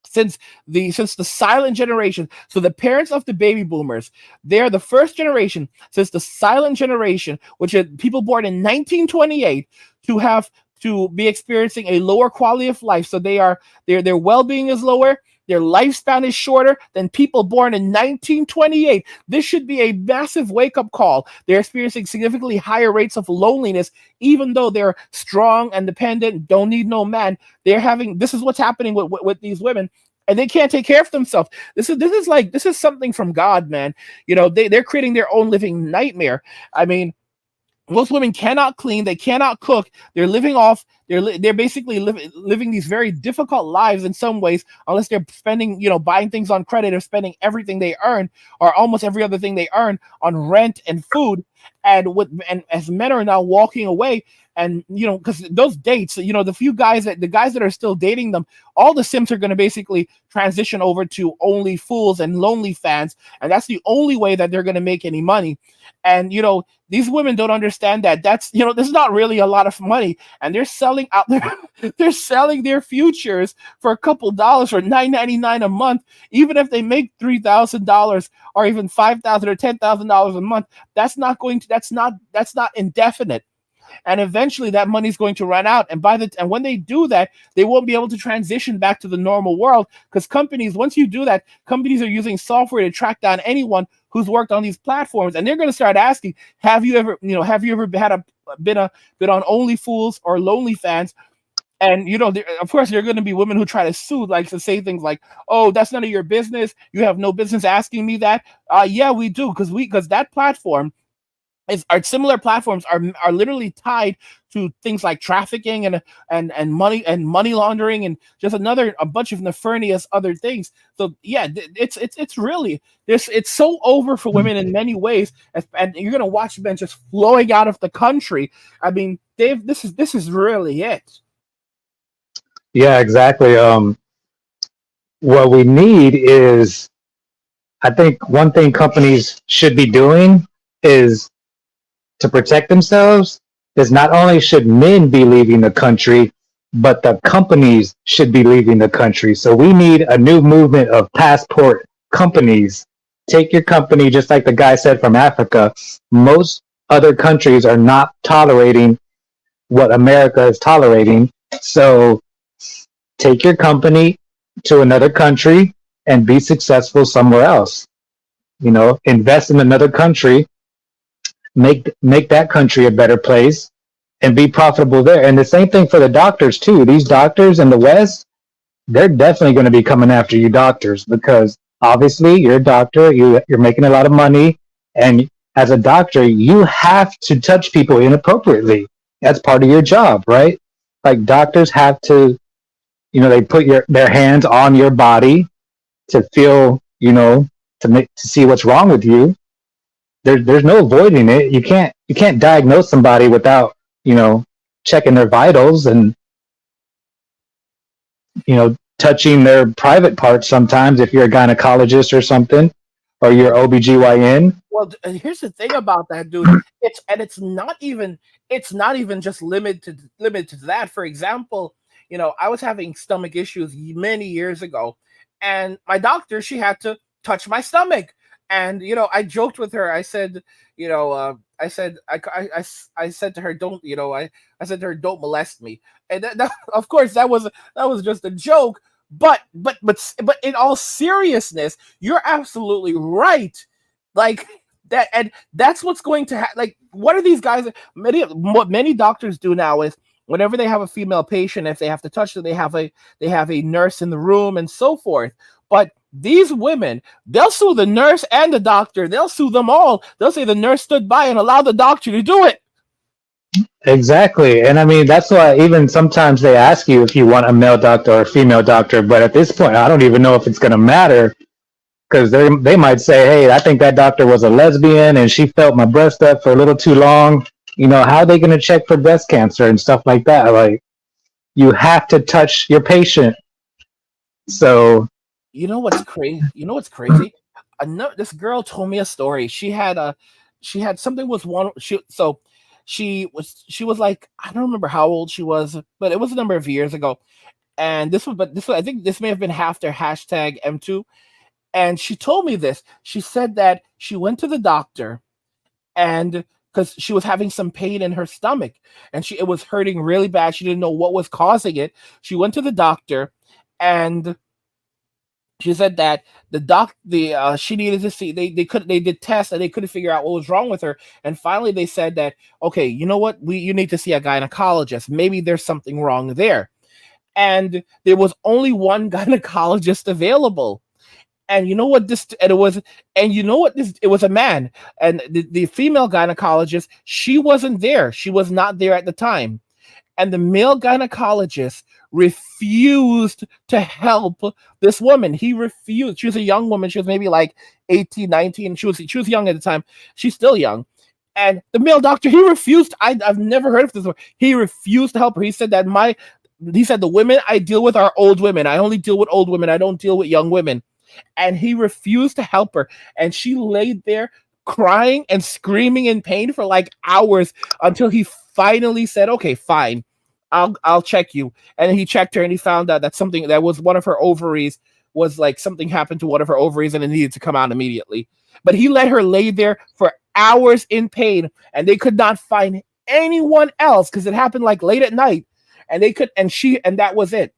since the silent generation. So the parents of the baby boomers, they are the first generation since the silent generation, which are people born in 1928, to have to be experiencing a lower quality of life. So their well-being is lower, their lifespan is shorter than people born in 1928. This should be a massive wake-up call. They're experiencing significantly higher rates of loneliness, even though they're strong and dependent, don't need no man. This is what's happening with these women, and they can't take care of themselves. This is something from God, man. They're creating their own living nightmare. I mean, most women cannot clean, they cannot cook. They're living off. They're basically living these very difficult lives in some ways, unless they're spending, buying things on credit, or spending everything they earn, or almost every other thing they earn, on rent and food. And as men are now walking away, and because those dates, the guys that are still dating them, all the Sims are going to basically transition over to Only Fools and Lonely Fans, and that's the only way that they're going to make any money. And these women don't understand that this is not really a lot of money, and they're selling out they're selling their futures for a couple dollars, for $9.99 a month. Even if they make $3,000, or even $5,000 or $10,000 a month, that's not indefinite. And eventually that money is going to run out, and when they do that, they won't be able to transition back to the normal world, because once you do that, companies are using software to track down anyone who's worked on these platforms, and they're going to start asking, have you ever been on Only Fools or Lonely Fans? And of course, there are going to be women who try to sue, like to say things like, "Oh, that's none of your business. You have no business asking me that." Yeah, we do, because that platform our similar platforms are literally tied to things like trafficking and money laundering, and just a bunch of nefarious other things. So yeah, it's really this it's so over for women in many ways, and you're gonna watch men just flowing out of the country. I mean, Dave, this is really it. Yeah, exactly. What we need is, I think one thing companies should be doing is, to protect themselves, is not only should men be leaving the country, but the companies should be leaving the country. So we need a new movement of passport companies. Take your company, just like the guy said from Africa. Most other countries are not tolerating what America is tolerating. So take your company to another country and be successful somewhere else. Invest in another country, make that country a better place, and be profitable there. And the same thing for the doctors too. These doctors in the West, they're definitely going to be coming after you doctors, because obviously you're a doctor, you're making a lot of money, and as a doctor, you have to touch people inappropriately. That's part of your job, right? Like, doctors have to, they put their hands on your body to feel, to see what's wrong with you. There's no avoiding it. You can't diagnose somebody without, checking their vitals, and touching their private parts sometimes, if you're a gynecologist or something, or you're OBGYN. Well, here's the thing about that, dude. It's not even just limited to that. For example, I was having stomach issues many years ago, and my doctor, she had to touch my stomach. And I joked with her. I said, I said I said to her, don't I said to her, don't molest me. And of course, that was just a joke. But in all seriousness, you're absolutely right. Like that, and that's what's going to happen. Like, what are these guys? What many doctors do now is, whenever they have a female patient, if they have to touch them, they have a nurse in the room and so forth. But these women, they'll sue the nurse and the doctor. They'll sue them all. They'll say the nurse stood by and allowed the doctor to do it. Exactly. And I mean, that's why even sometimes they ask you if you want a male doctor or a female doctor. But at this point, I don't even know if it's going to matter, because they might say, hey, I think that doctor was a lesbian and she felt my breast up for a little too long. How are they going to check for breast cancer and stuff like that? Like, you have to touch your patient. So, You know what's crazy? This girl told me a story. She had something with one. She was like, I don't remember how old she was, but it was a number of years ago. And I think this may have been after hashtag M2. And she told me this. She said that she went to the doctor, and because she was having some pain in her stomach, and she it was hurting really bad. She didn't know what was causing it. She went to the doctor, and she said that the she needed to see, they did tests and they couldn't figure out what was wrong with her. And finally they said that, okay, you know what, we you need to see a gynecologist, maybe there's something wrong there. And there was only one gynecologist available. And you know what this and it was and you know what this it was a man. And the female gynecologist, she wasn't there, she was not there at the time. And the male gynecologist refused to help this woman. He refused. She was a young woman. She was maybe like 18, 19. She was young at the time. She's still young. And the male doctor, he refused. I've never heard of this before. He refused to help her. He said that he said the women I deal with are old women. I only deal with old women. I don't deal with young women. And he refused to help her. And she laid there crying and screaming in pain for like hours until he finally said, "Okay, fine. I'll check you." And he checked her and he found out that something that was one of her ovaries was like something happened to one of her ovaries and it needed to come out immediately. But he let her lay there for hours in pain and they could not find anyone else because it happened like late at night and they could and that was it.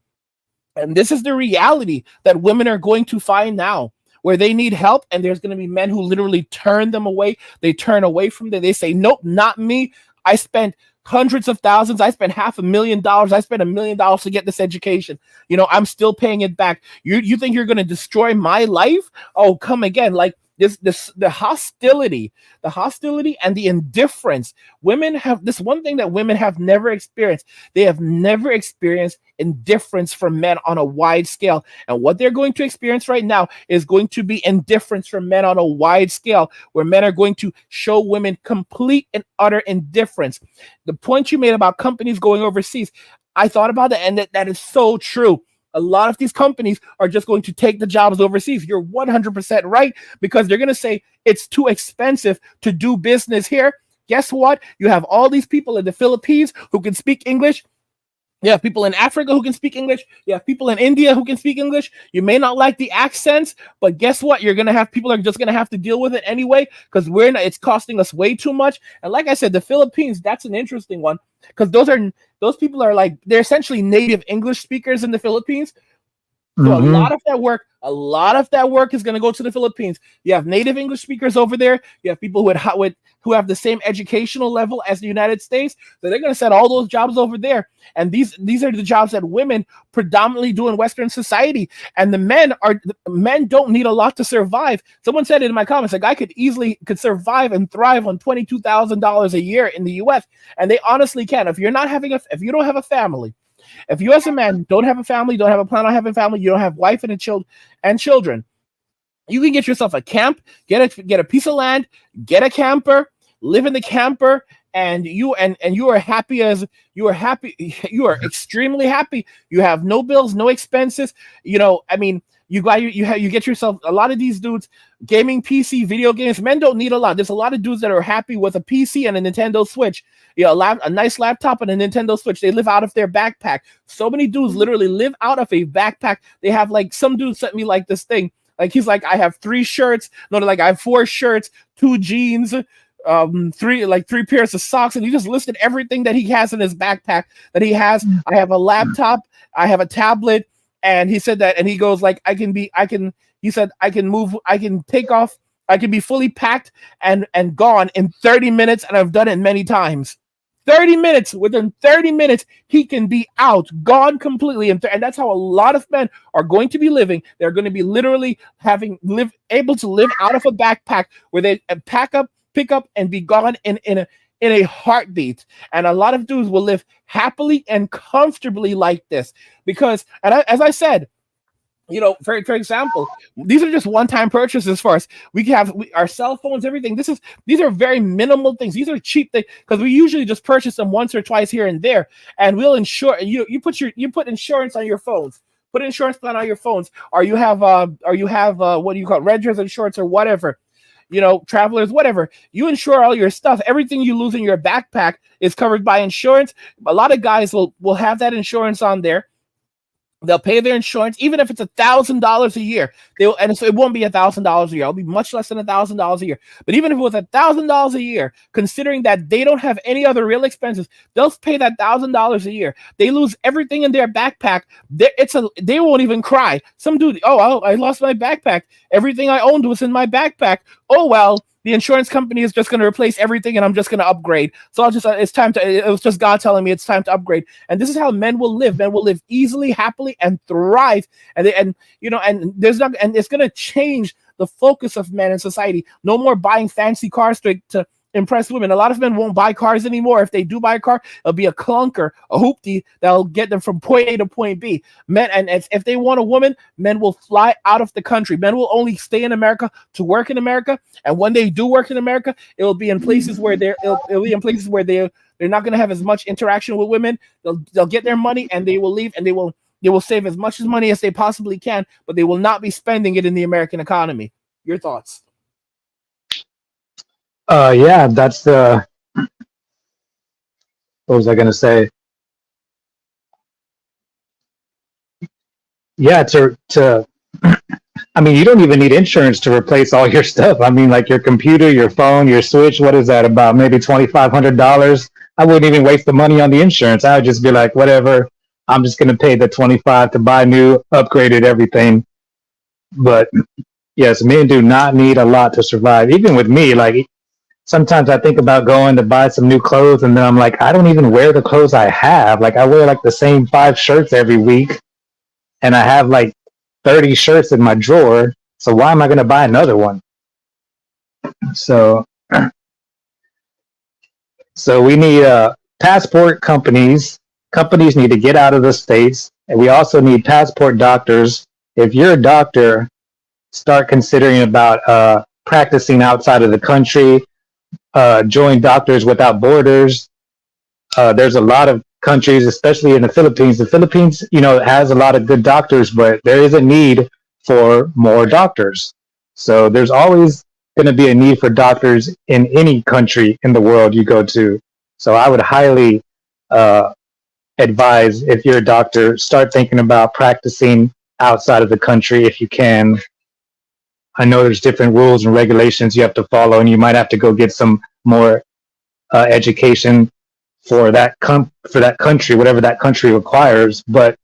And this is the reality that women are going to find now, where they need help, and there's going to be men who literally turn them away. They turn away from them. They say, "Nope, not me. I spent hundreds of thousands. I spent $500,000. I spent $1 million to get this education. I'm still paying it back. You think you're going to destroy my life? Oh, come again!" Like the hostility and the indifference. Women have this one thing that women have never experienced. They have never experienced indifference from men on a wide scale. And what they're going to experience right now is going to be indifference from men on a wide scale, where men are going to show women complete and utter indifference. The point you made about companies going overseas, I thought about that, and that is so true. A lot of these companies are just going to take the jobs overseas. You're 100% right, because they're going to say it's too expensive to do business here. Guess what? You have all these people in the Philippines who can speak English. You have people in Africa who can speak English. You have people in India who can speak English. You may not like the accents, but guess what? You're gonna have people are just gonna have to deal with it anyway, because it's costing us way too much. And like I said, the Philippines, that's an interesting one, because those people are like, they're essentially native English speakers in the Philippines. So Mm-hmm. a lot of that work is going to go to the Philippines. You have native English speakers over there. You have people who have the same educational level as the United States. So they're going to send all those jobs over there. And these are the jobs that women predominantly do in Western society. And the men don't need a lot to survive. Someone said it in my comments, like, I could survive and thrive on $22,000 a year in the US. And they honestly can. If you don't have a family, if you as a man don't have a family, don't have a plan on having a family, you don't have wife and children, you can get yourself a camp, get a piece of land, get a camper, live in the camper, and you are happy as you are happy. You are extremely happy. You have no bills, no expenses. I mean, you get yourself a lot of these dudes gaming PC video games. Men don't need a lot. There's a lot of dudes that are happy with a PC and a Nintendo Switch. A nice laptop and a Nintendo Switch. They live out of their backpack. So many dudes literally live out of a backpack. They have, like, some dude sent me like this thing. Like, he's like, I have 3 shirts. No, like, I have 4 shirts, 2 jeans, three pairs of socks, and he just listed everything that he has in his backpack that he has. I have a laptop, I have a tablet, and he said that, and he goes like, he said, I can move, I can take off, I can be fully packed and gone in 30 minutes, and I've done it many times. 30 minutes, within 30 minutes, he can be out, gone completely. And that's how a lot of men are going to be living. They're going to be literally able to live out of a backpack, where they pack up, pick up, and be gone in a heartbeat. And a lot of dudes will live happily and comfortably like this, because, as I said, for example, these are just one-time purchases for us. We have our cell phones, everything. These are very minimal things. These are cheap things, because we usually just purchase them once or twice here and there, and we'll insure. You put insurance on your phones. Put an insurance plan on your phones, or you have what do you call it, renters insurance or whatever. Travelers, whatever. You insure all your stuff. Everything you lose in your backpack is covered by insurance. A lot of guys will have that insurance on there. They'll pay their insurance, even if it's $1,000 a year. They'll, and so it won't be $1,000 a year. It'll be much less than $1,000 a year. But even if it was $1,000 a year, considering that they don't have any other real expenses, they'll pay that $1,000 a year. They lose everything in their backpack. They won't even cry. Some dude, oh, I lost my backpack. Everything I owned was in my backpack. Oh well, the insurance company is just going to replace everything and I'm just going to upgrade. So it's time to, it was just God telling me it's time to upgrade. And this is how men will live. Men will live easily, happily, and thrive. And there's not, and it's going to change the focus of men in society. No more buying fancy cars to impress women. A lot of men won't buy cars anymore. If they do buy a car, it'll be a clunker, a hoopty that'll get them from point A to point B. Men, and if they want a woman, men will fly out of the country. Men will only stay in America to work in America. And when they do work in America, it'll be in places where it'll be in places where they're not going to have as much interaction with women. They'll get their money and they will leave, and they will save as much money as they possibly can, but they will not be spending it in the American economy. Your thoughts? Yeah, that's the. What was I gonna say? Yeah, to. I mean, you don't even need insurance to replace all your stuff. I mean, like your computer, your phone, your Switch. What is that about? Maybe $2,500. I wouldn't even waste the money on the insurance. I would just be like, whatever. I'm just gonna pay the 25 to buy new, upgraded everything. But yes, men do not need a lot to survive. Even with me, like sometimes I think about going to buy some new clothes, and then I'm like, I don't even wear the clothes I have. Like I wear like the same 5 shirts every week, and I have like 30 shirts in my drawer. So why am I going to buy another one? So, so we need passport companies. Companies need to get out of the states, and we also need passport doctors. If you're a doctor, start considering about practicing outside of the country. Join Doctors Without Borders. There's a lot of countries, especially in the Philippines. The Philippines, has a lot of good doctors, but there is a need for more doctors. So there's always going to be a need for doctors in any country in the world you go to. So I would highly advise, if you're a doctor, start thinking about practicing outside of the country if you can. I know there's different rules and regulations you have to follow, and you might have to go get some more education for that country, whatever that country requires. But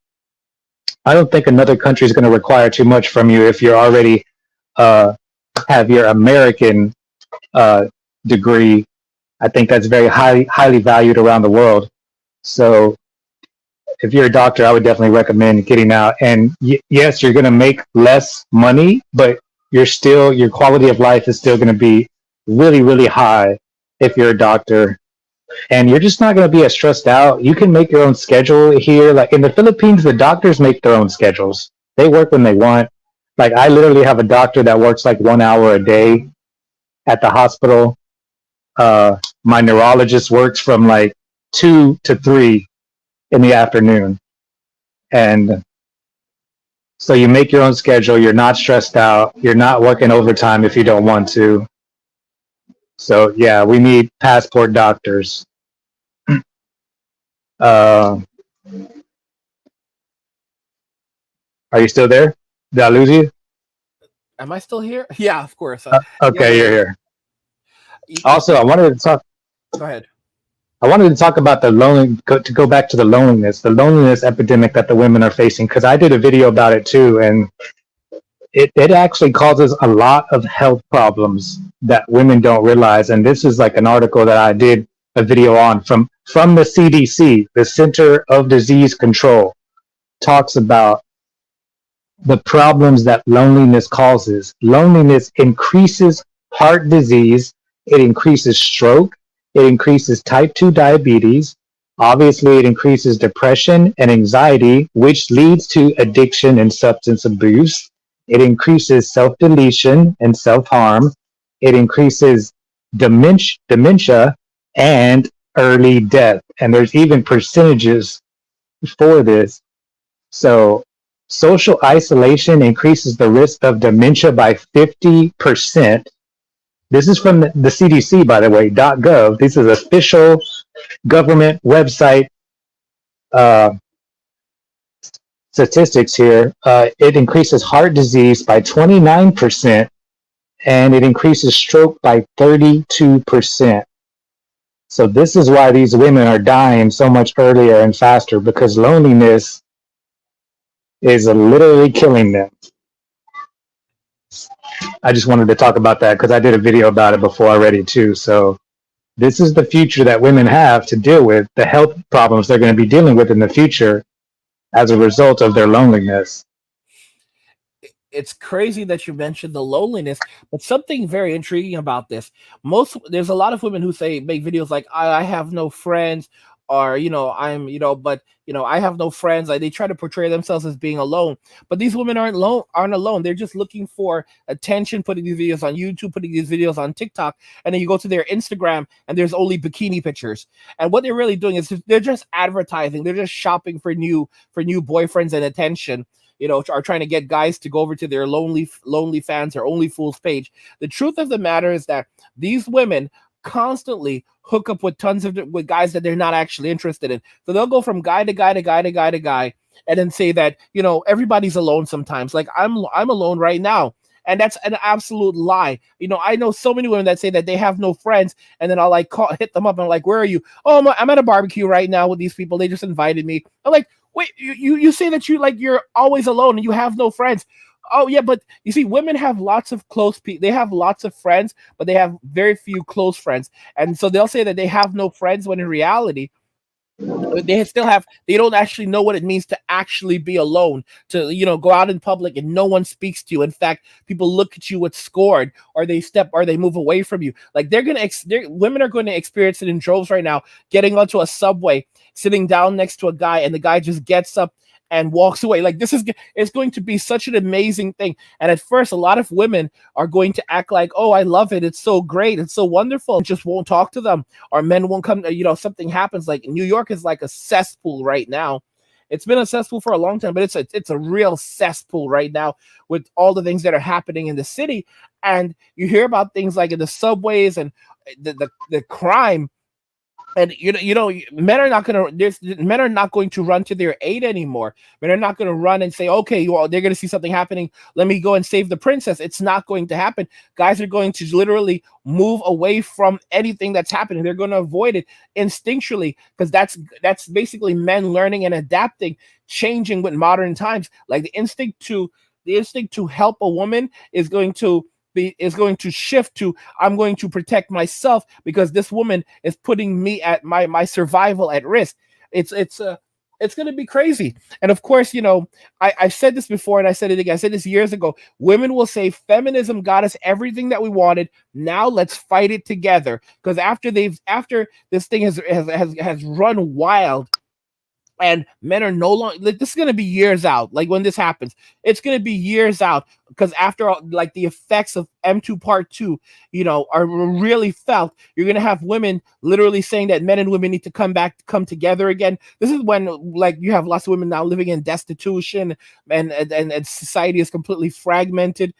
I don't think another country is going to require too much from you if you're already have your American degree. I think that's very highly valued around the world. So if you're a doctor, I would definitely recommend getting out. And yes, you're going to make less money, but your quality of life is still going to be really, really high if you're a doctor. And you're just not going to be as stressed out. You can make your own schedule here. Like in the Philippines, the doctors make their own schedules. They work when they want. Like I literally have a doctor that works like 1 hour a day at the hospital. My neurologist works from like 2 to 3 in the afternoon. And so you make your own schedule. You're not stressed out. You're not working overtime if you don't want to. So yeah, we need passport doctors. Are you still there? Did I lose you? Am I still here? Yeah, of course. Yeah, Okay, you're here. Also, yeah. I wanted to talk. Go ahead. I wanted to talk about to go back to the loneliness epidemic that the women are facing, because I did a video about it too, and it actually causes a lot of health problems that women don't realize. And this is like an article that I did a video on from the CDC, the Center of Disease Control, talks about the problems that loneliness causes. Loneliness increases heart disease, it increases stroke, it increases type 2 diabetes. Obviously, it increases depression and anxiety, which leads to addiction and substance abuse. It increases self-deletion and self-harm. It increases dementia and early death. And there's even percentages for this. So social isolation increases the risk of dementia by 50%. This is from the CDC, by the way, .gov. This is official government website statistics here. It increases heart disease by 29%, and it increases stroke by 32%. So this is why these women are dying so much earlier and faster, because loneliness is literally killing them. I just wanted to talk about that because I did a video about it before already too. So this is the future that women have to deal with, the health problems they're going to be dealing with in the future as a result of their loneliness. It's crazy that you mentioned the loneliness, but something very intriguing about this. Most There's a lot of women who say make videos like I have no friends, or I'm but I have no friends. Like they try to portray themselves as being alone, but these women aren't alone. They're just looking for attention, putting these videos on YouTube, putting these videos on TikTok, and then you go to their Instagram and there's only bikini pictures. And what they're really doing is they're just advertising. They're just shopping for new boyfriends and attention, are trying to get guys to go over to their lonely fans or only fools page. The truth of the matter is that these women constantly hook up with tons of with guys that they're not actually interested in. So they'll go from guy to guy to guy to guy to guy, and then say that everybody's alone sometimes. Like I'm alone right now. And that's an absolute lie. I know so many women that say that they have no friends, and then I'll like hit them up and I'm like, "Where are you?" "Oh, I'm at a barbecue right now with these people. They just invited me." I'm like, "Wait, you say that you're always alone and you have no friends?" "Oh yeah, but you see, women have lots of close people. They have lots of friends, but they have very few close friends." And so they'll say that they have no friends when in reality they don't actually know what it means to actually be alone, to go out in public and no one speaks to you. In fact, people look at you with scorn, or they move away from you. Like women are going to experience it in droves right now, getting onto a subway, sitting down next to a guy, and the guy just gets up and walks away. Like it's going to be such an amazing thing. And at first a lot of women are going to act like, "Oh, I love it, it's so great, it's so wonderful," and just won't talk to them, or men won't come. Something happens. Like New York is like a cesspool right now. It's been a cesspool for a long time, but it's a real cesspool right now with all the things that are happening in the city. And you hear about things like in the subways and the crime. And men are not going to run to their aid anymore. Men are not going to run and say, "Okay, they're going to see something happening, let me go and save the princess." It's not going to happen. Guys are going to literally move away from anything that's happening. They're going to avoid it instinctually, because that's basically men learning and adapting, changing with modern times. Like the instinct to help a woman is going to shift to, "I'm going to protect myself because this woman is putting me at my survival at risk." It's going to be crazy. And of course, I said this before and I said it again. I said this years ago. Women will say feminism got us everything that we wanted. Now let's fight it together. Because after this thing has run wild, and men are no longer, like, this is going to be years out. Like when this happens, it's going to be years out, because after all, like the effects of M2 part 2 are really felt. You're going to have women literally saying that men and women need to come together again. This is when, like, you have lots of women now living in destitution, and society is completely fragmented.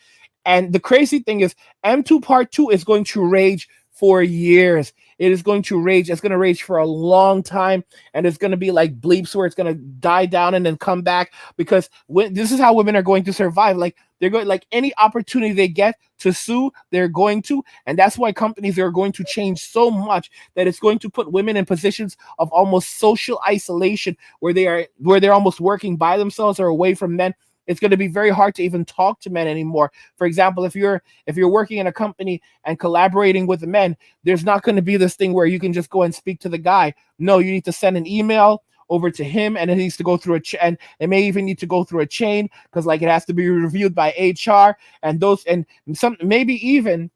And the crazy thing is, M2 Part 2 is going to rage for years. It is going to rage. It's going to rage for a long time. And it's going to be like bleeps, where it's going to die down and then come back. Because this is how women are going to survive. Like, they're going, like, any opportunity they get to sue, they're going to. And that's why companies are going to change so much, that it's going to put women in positions of almost social isolation, where they're almost working by themselves or away from men. It's going to be very hard to even talk to men anymore. For example, if you're working in a company and collaborating with the men, there's not going to be this thing where you can just go and speak to the guy. No, you need to send an email over to him, and it needs to go through and it may even need to go through a chain, because, like, it has to be reviewed by HR, and some maybe even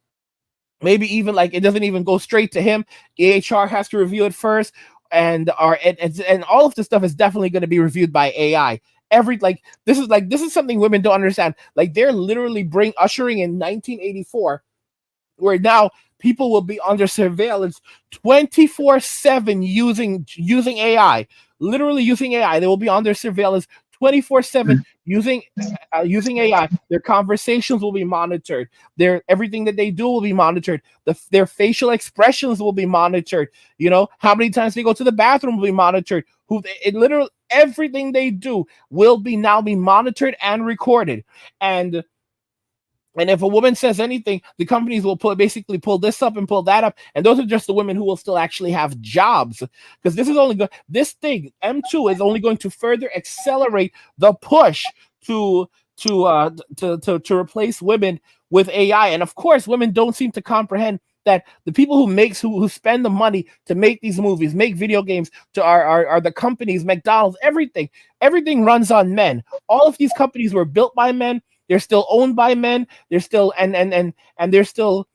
like it doesn't even go straight to him. HR has to review it first, and all of this stuff is definitely going to be reviewed by AI. This is something women don't understand. Like, they're literally ushering in 1984, where now people will be under surveillance 24/7 using AI, literally using AI. They will be under surveillance 24/7 using AI. Their conversations will be monitored. Their everything that they do will be monitored. Their facial expressions will be monitored. How many times they go to the bathroom will be monitored. It literally everything they do will be monitored and recorded. And if a woman says anything, the companies will basically pull this up and pull that up, and those are just the women who will still actually have jobs. Because this thing M2 is only going to further accelerate the push to to replace women with AI. And of course, women don't seem to comprehend that the people who spend the money to make these movies, make video games, are the companies, McDonald's, everything runs on men. All of these companies were built by men. They're still owned by men. They're still and they're still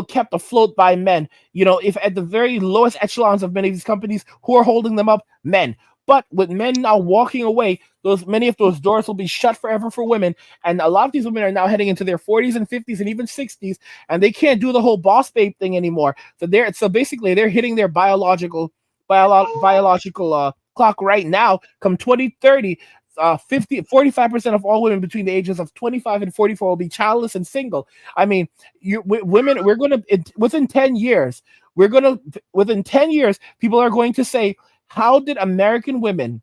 kept afloat by men. If at the very lowest echelons of many of these companies, who are holding them up? Men. But with men now walking away, many of those doors will be shut forever for women. And a lot of these women are now heading into their 40s and 50s and even 60s, and they can't do the whole boss babe thing anymore. So basically they're hitting their biological clock right now. Come 2030, 45% of all women between the ages of 25 and 44 will be childless and single. I mean, women, we're going to, within 10 years, people are going to say, how did American women,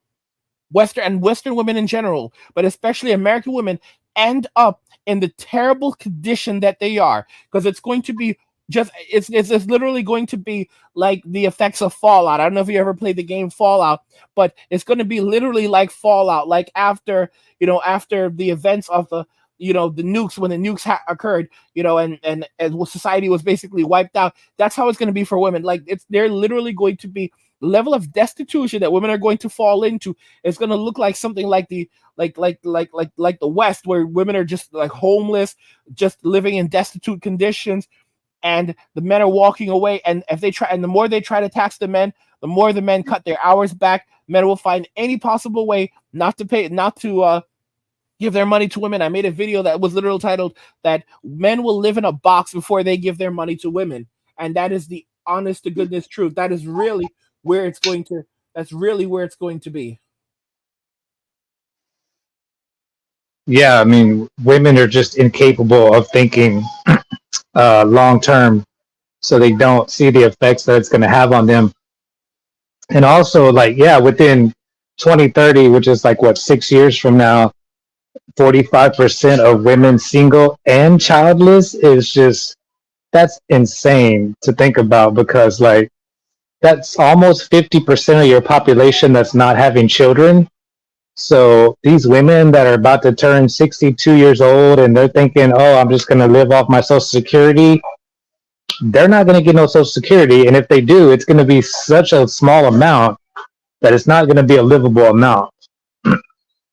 Western women in general, but especially American women, end up in the terrible condition that they are? Because it's going to be it's literally going to be like the effects of Fallout. I don't know if you ever played the game Fallout, but it's going to be literally like Fallout, like after the events of the nukes, when the nukes occurred, and society was basically wiped out. That's how it's going to be for women. Like they're literally going to be level of destitution that women are going to fall into. It's going to look like something like the the West, where women are just like homeless, just living in destitute conditions, and the men are walking away. And the more they try to tax the men, the more the men cut their hours back. Men will find any possible way not to give their money to women. I made a video that was literally titled that men will live in a box before they give their money to women. And that is the honest to goodness truth. That's really where it's going to be. Yeah, I mean, women are just incapable of thinking long term, so they don't see the effects that it's going to have on them. And also, like, yeah, within 2030, which is like what, 6 years from now, 45% of women single and childless is just, that's insane to think about, because like that's almost 50% of your population that's not having children. So these women that are about to turn 62 years old and they're thinking, oh, I'm just going to live off my Social Security, they're not going to get no Social Security. And if they do, it's going to be such a small amount that it's not going to be a livable amount.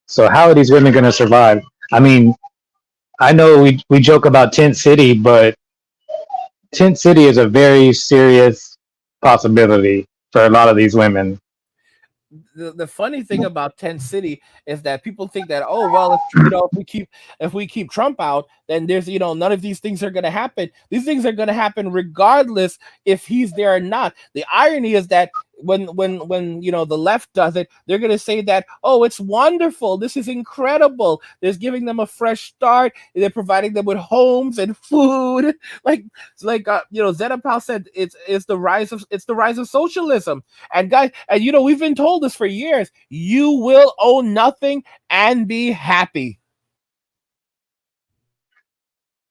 So how are these women going to survive? I mean, I know we joke about Tent City, but Tent City is a very serious possibility for a lot of these women. The funny thing about Tent City is that people think that, oh well, if we keep Trump out, then there's none of these things are going to happen. These things are going to happen regardless if he's there or not. The irony is that when the left does it, they're going to say that, oh, it's wonderful, this is incredible, there's giving them a fresh start, they're providing them with homes and food. Zeta Powell said, it's the rise of socialism. And guys, and we've been told this for years, you will own nothing and be happy.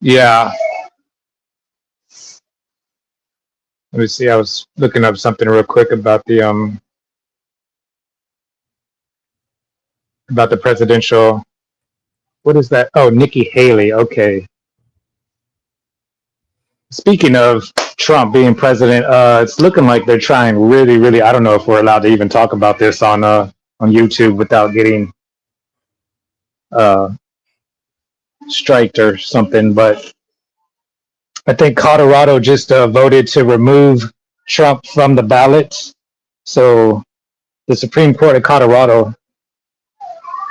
Yeah. Let me see. I was looking up something real quick about the presidential. What is that? Oh, Nikki Haley. Okay. Speaking of Trump being president, it's looking like they're trying really, really. I don't know if we're allowed to even talk about this on YouTube without getting uh striked or something. But I think Colorado just voted to remove Trump from the ballot. So the Supreme Court of Colorado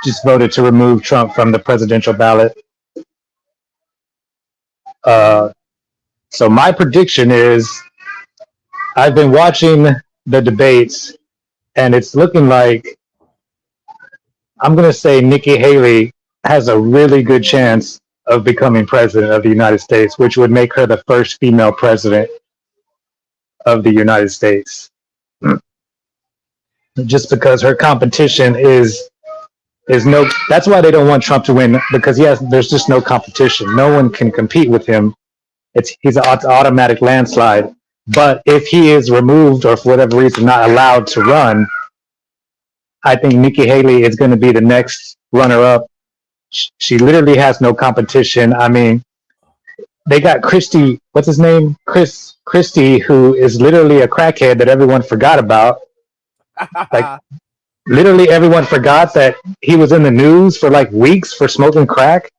just voted to remove Trump from the presidential ballot. Uh, so my prediction is, I've been watching the debates, and it's looking like I'm going to say Nikki Haley has a really good chance of becoming president of the United States, which would make her the first female president of the United States. Just because her competition is no. That's why they don't want Trump to win, because there's just no competition. No one can compete with him. He's an automatic landslide. But if he is removed or for whatever reason not allowed to run, I think Nikki Haley is going to be the next runner-up. She literally has no competition. I mean, they got Christie, what's his name? Christie, who is literally a crackhead that everyone forgot about. Like, literally everyone forgot that he was in the news for like weeks for smoking crack,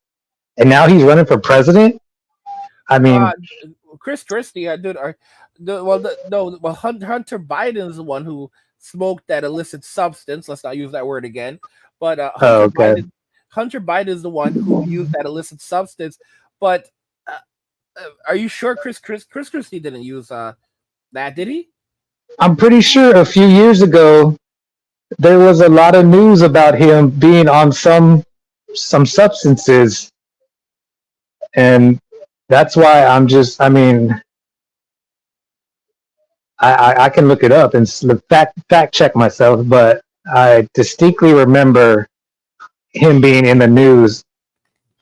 and now he's running for president. I mean, uh, Chris Christie, dude, no, well, Hunter Biden is the one who smoked that illicit substance. Let's not use that word again. But oh, okay. Hunter Biden is the one who used that illicit substance. But are you sure Chris Christie didn't use that? Did he? I'm pretty sure a few years ago there was a lot of news about him being on some substances, and that's why I'm just. I mean, I can look it up and fact check myself, but I distinctly remember him being in the news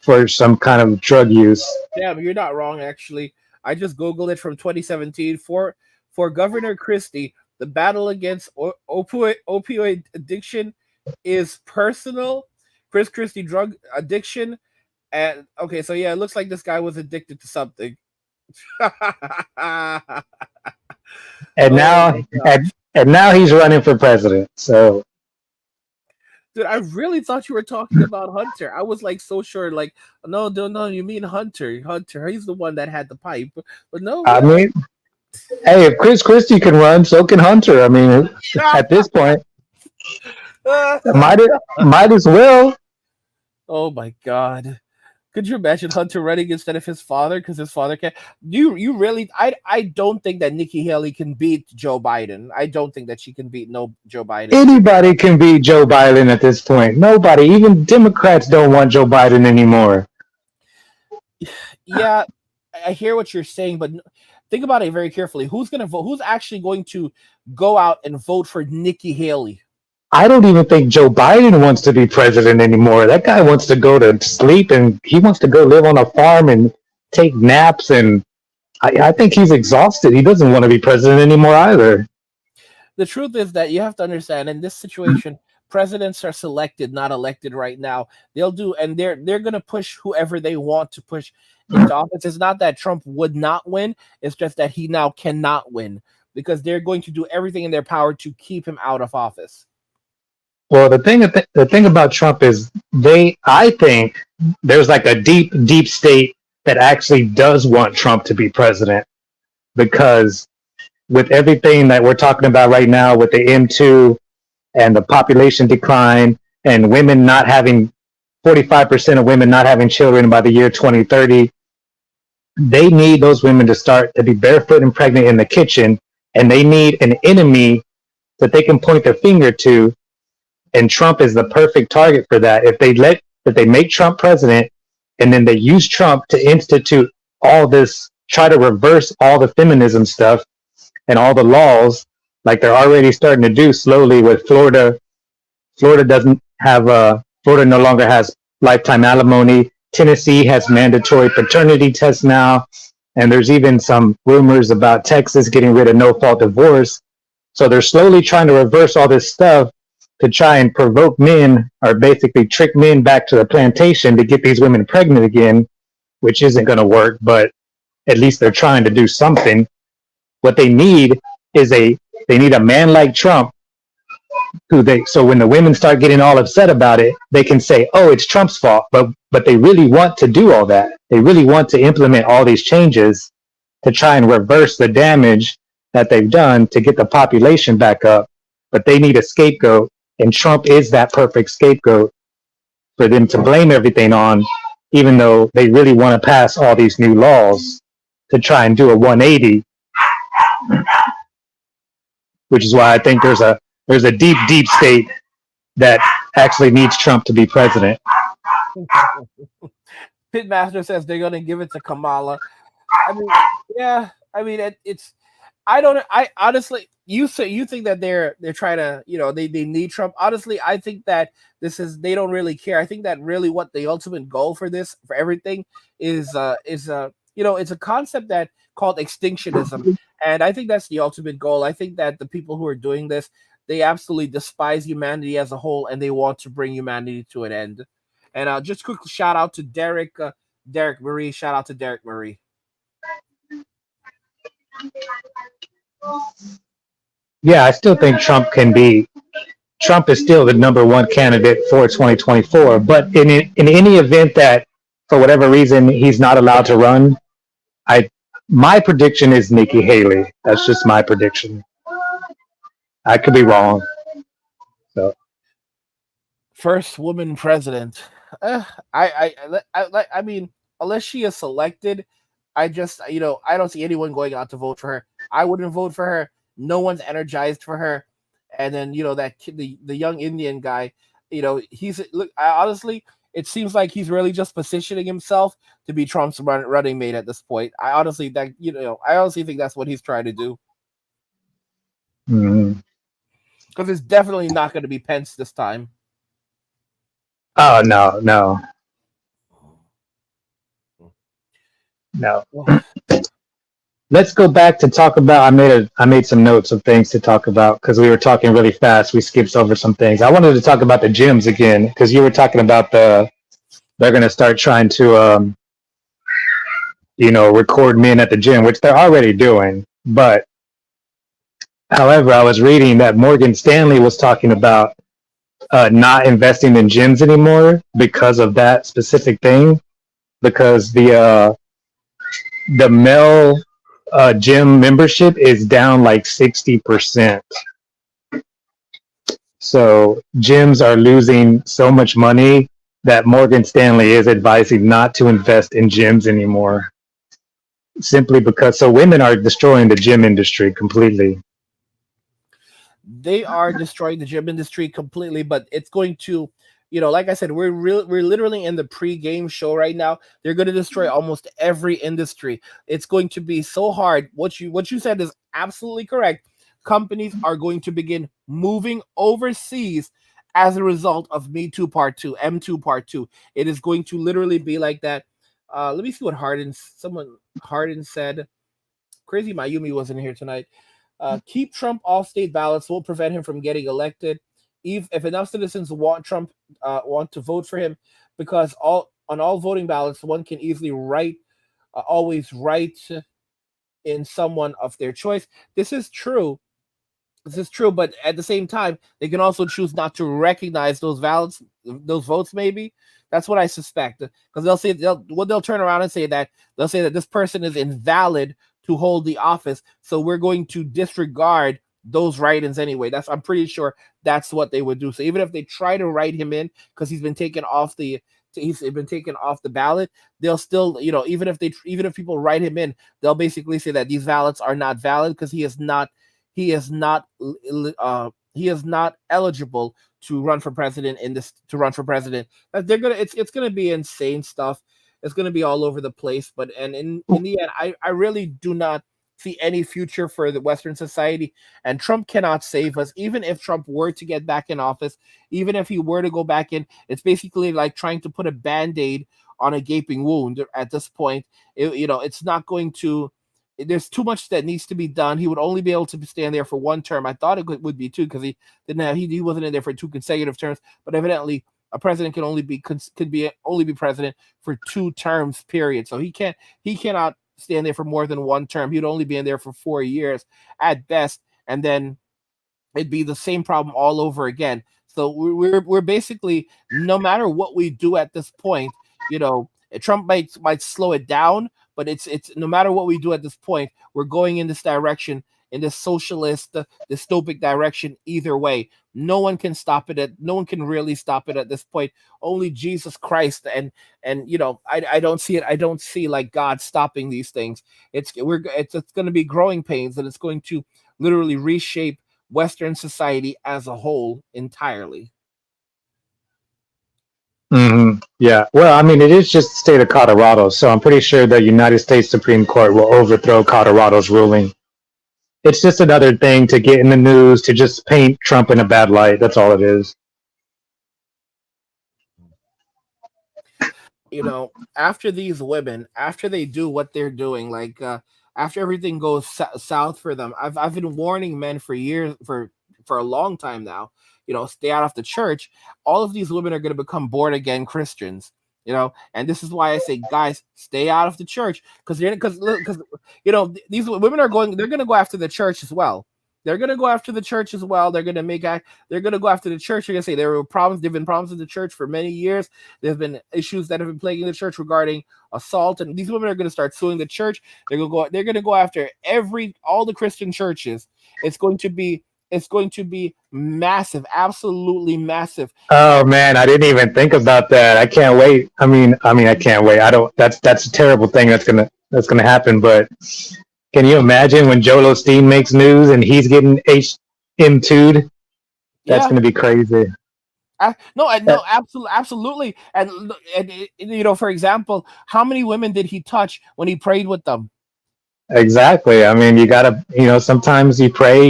for some kind of drug use. Yeah, but you're not wrong. Actually, I just googled it from 2017 for Governor Christie. The battle against opioid addiction is personal. Chris Christie drug addiction, and okay, so yeah, it looks like this guy was addicted to something. And Oh now my and, gosh. and now he's running for president. So Dude, I really thought you were talking about Hunter. I was like so sure, like, no, no, no, you mean Hunter. Hunter, he's the one that had the pipe. But no, I yeah. mean, hey, if Chris Christie can run, so can Hunter. I mean, at this point, might it, might as well. Oh my god. Could you imagine Hunter running instead of his father? Because his father can. You really? I don't think that Nikki Haley can beat Joe Biden. I don't think that she can beat no Joe Biden. Anybody can beat Joe Biden at this point. Nobody, even Democrats don't want Joe Biden anymore. Yeah, I hear what you're saying, but think about it very carefully. Who's gonna vote? Who's actually going to go out and vote for Nikki Haley? I don't even think Joe Biden wants to be president anymore. That guy wants to go to sleep and he wants to go live on a farm and take naps. And I think he's exhausted. He doesn't want to be president anymore either. The truth is that you have to understand in this situation, presidents are selected, not elected right now. They'll do, and they're gonna push whoever they want to push into office. It's not that Trump would not win; it's just that he now cannot win because they're going to do everything in their power to keep him out of office. Well, the thing about Trump is I think there's like a deep state that actually does want Trump to be president, because with everything that we're talking about right now with the M2 and the population decline and women not having 45% of women not having children by the year 2030, they need those women to start to be barefoot and pregnant in the kitchen, and they need an enemy that they can point their finger to, and Trump is the perfect target for that. If they make Trump president and then they use Trump to institute all this, try to reverse all the feminism stuff and all the laws, like they're already starting to do slowly with Florida. Florida no longer has lifetime alimony. Tennessee has mandatory paternity tests now, and there's even some rumors about Texas getting rid of no fault divorce. So they're slowly trying to reverse all this stuff to try and provoke men, or basically trick men back to the plantation to get these women pregnant again, which isn't going to work, but at least they're trying to do something. What they need is they need a man like Trump so when the women start getting all upset about it, they can say, "Oh, it's Trump's fault." But they really want to do all that. They really want to implement all these changes to try and reverse the damage that they've done to get the population back up. But they need a scapegoat, and Trump is that perfect scapegoat for them to blame everything on, even though they really want to pass all these new laws to try and do a 180, which is why I think there's a deep state that actually needs Trump to be president. Pitmaster says they're going to give it to Kamala. I mean, yeah. I mean, it's. I don't. I honestly, you say you think that they're trying to, they need Trump. Honestly, I think that this is they don't really care. I think that really what the ultimate goal for this for everything is it's a concept that called extinctionism, and I think that's the ultimate goal. I think that the people who are doing this, they absolutely despise humanity as a whole, and they want to bring humanity to an end. And just quick shout out to Derek Marie. Shout out to Derek Marie. Yeah, I still think Trump is still the number one candidate for 2024. But in any event that for whatever reason he's not allowed to run, I my prediction is Nikki Haley. That's just my prediction. I could be wrong. So First woman president. Uh, I mean, unless she is selected, I just I don't see anyone going out to vote for her. I wouldn't vote for her. No one's energized for her. And then that kid, the young Indian guy, he's look. Honestly, it seems like he's really just positioning himself to be Trump's running mate at this point. I honestly think that's what he's trying to do mm, because it's definitely not going to be Pence this time. oh no, no, no. Well, Let's go back to talk about. I made some notes of things to talk about because we were talking really fast. We skipped over some things. I wanted to talk about the gyms again because you were talking about they're going to start trying to record men at the gym, which they're already doing. But however, I was reading that Morgan Stanley was talking about not investing in gyms anymore because of that specific thing. Because the male gym membership is down like 60%. So gyms are losing so much money that Morgan Stanley is advising not to invest in gyms anymore. Simply because so women are destroying the gym industry completely. they are destroying the gym industry completely, but it's going to, like I said, we're literally in the pre-game show right now. They're going to destroy almost every industry. It's going to be so hard. What you said is absolutely correct. Companies are going to begin moving overseas as a result of Me Too Part Two, M2 Part Two. It is going to literally be like that. Let me see what Harden said. Crazy Mayumi wasn't here tonight. Keep Trump off state ballots will prevent him from getting elected. If enough citizens want Trump, want to vote for him, because all voting ballots, one can easily always write in someone of their choice. This is true. This is true, but at the same time, they can also choose not to recognize those votes. Maybe that's what I suspect, because they'll turn around and say that this person is invalid to hold the office, so we're going to disregard those write-ins anyway. I'm pretty sure that's what they would do. So even if they try to write him in because he's been taken off the ballot, they'll still, even if people write him in, they'll basically say that these ballots are not valid because he is not eligible to run for president to run for president. It's gonna be insane stuff. It's gonna be all over the place. But and in the end, I really do not see any future for the Western society. And Trump cannot save us. Even if Trump were to get back in office, even if he were to go back in, it's basically like trying to put a band-aid on a gaping wound at this point. It's not going to. There's too much that needs to be done. He would only be able to stand there for one term. I thought would be two because he wasn't in there for two consecutive terms. But evidently, a president can only be president for two terms. Period. So he cannot stand there for more than one term. He'd only be in there for 4 years at best, and then it'd be the same problem all over again. So we're basically, no matter what we do at this point, Trump might slow it down, but it's no matter what we do at this point, we're going in this direction, in this socialist dystopic direction. Either way, no one can really stop it at this point. Only Jesus Christ, and I don't see it. I don't see like God stopping these things. It's going to be growing pains, and it's going to literally reshape Western society as a whole entirely. Yeah. Well, I mean, it is just the state of Colorado, so I'm pretty sure the United States Supreme Court will overthrow Colorado's ruling. It's just another thing to get in the news to just paint Trump in a bad light. That's all it is. After these women, after they do what they're doing, after everything goes south for them, I've been warning men for years, for a long time now. Stay out of the church. All of these women are going to become born again Christians. And this is why I say, guys, stay out of the church, because these women are going. They're going to go after the church as well. They're going to go after the church as well. They're going to go after the church. They're going to say there were problems. There've been problems in the church for many years. There's been issues that have been plaguing the church regarding assault, and these women are going to start suing the church. They're going to go after all the Christian churches. It's going to be it's going to be massive, absolutely massive. Oh And man, I didn't even think about that. I can't wait. I can't wait. I don't. That's a terrible thing that's gonna happen. But can you imagine when Joel Osteen makes news and he's getting HM2'd? That's yeah, gonna be crazy. Uh, no, absolutely, absolutely. And for example, how many women did he touch when he prayed with them? Exactly. I mean, you gotta. Sometimes you pray.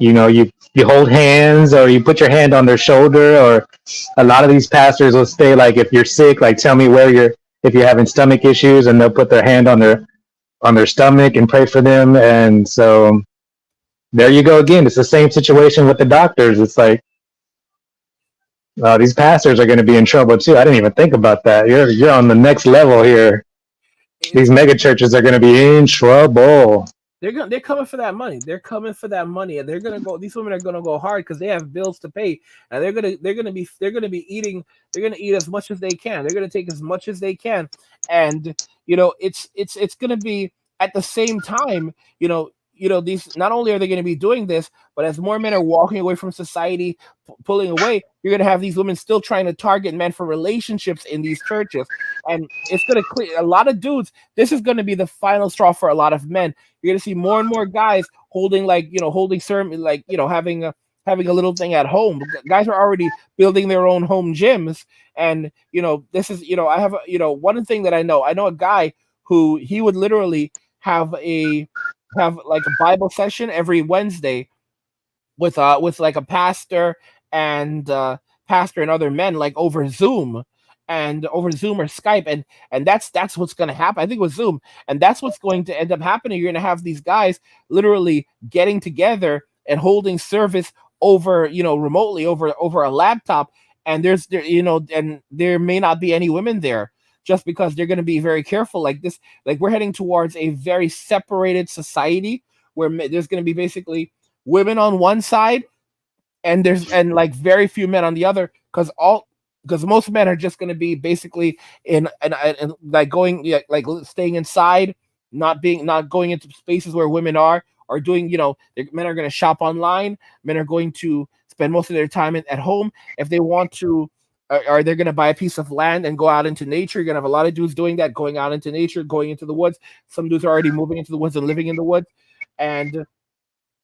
You hold hands or you put your hand on their shoulder. Or a lot of these pastors will say like, if you're sick, like tell me where you're. If you're having stomach issues, and they'll put their hand on their stomach and pray for them. And so there you go again. It's the same situation with the doctors. It's like these pastors are going to be in trouble too. I didn't even think about that. You're on the next level here. These It's mega churches are going to be in trouble. they're coming for that money. They're coming for that money, and they're gonna go. These women are gonna go hard because they have bills to pay, and they're gonna be eating. They're gonna eat as much as they can. They're gonna take as much as they can, and it's gonna be at the same time. These, not only are they gonna be doing this, but as more men are walking away from society, pulling away, you're gonna have these women still trying to target men for relationships in these churches, and it's gonna clear a lot of dudes. This is gonna be the final straw for a lot of men. You're gonna see more and more guys holding, holding sermon, having a little thing at home. Guys are already building their own home gyms, and this is I have one thing that I know a guy who he would literally have like a Bible session every Wednesday with like a pastor and other men, like over Zoom or Skype, and that's what's going to happen. I think with Zoom, and that's what's going to end up happening. You're going to have these guys literally getting together and holding service over remotely over a laptop, and and there may not be any women there, just because they're going to be very careful. Like this, like we're heading towards a very separated society where there's going to be basically women on one side, and like very few men on the other, because most men are just going to be basically in like going, yeah, like staying inside, not going into spaces where women are doing. Men are going to shop online. Men are going to spend most of their time at home if they want to. Or they're going to buy a piece of land and go out into nature. You're going to have a lot of dudes doing that, going out into nature, going into the woods. Some dudes are already moving into the woods and living in the woods. And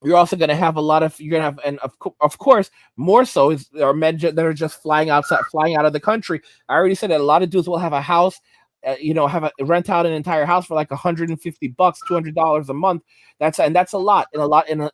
you're also going to have a lot of you're going to have, and of course, more so is are men that are just flying out of the country. I already said that a lot of dudes will have a house, have a rent out an entire house for like $150, $200 a month. That's a lot, in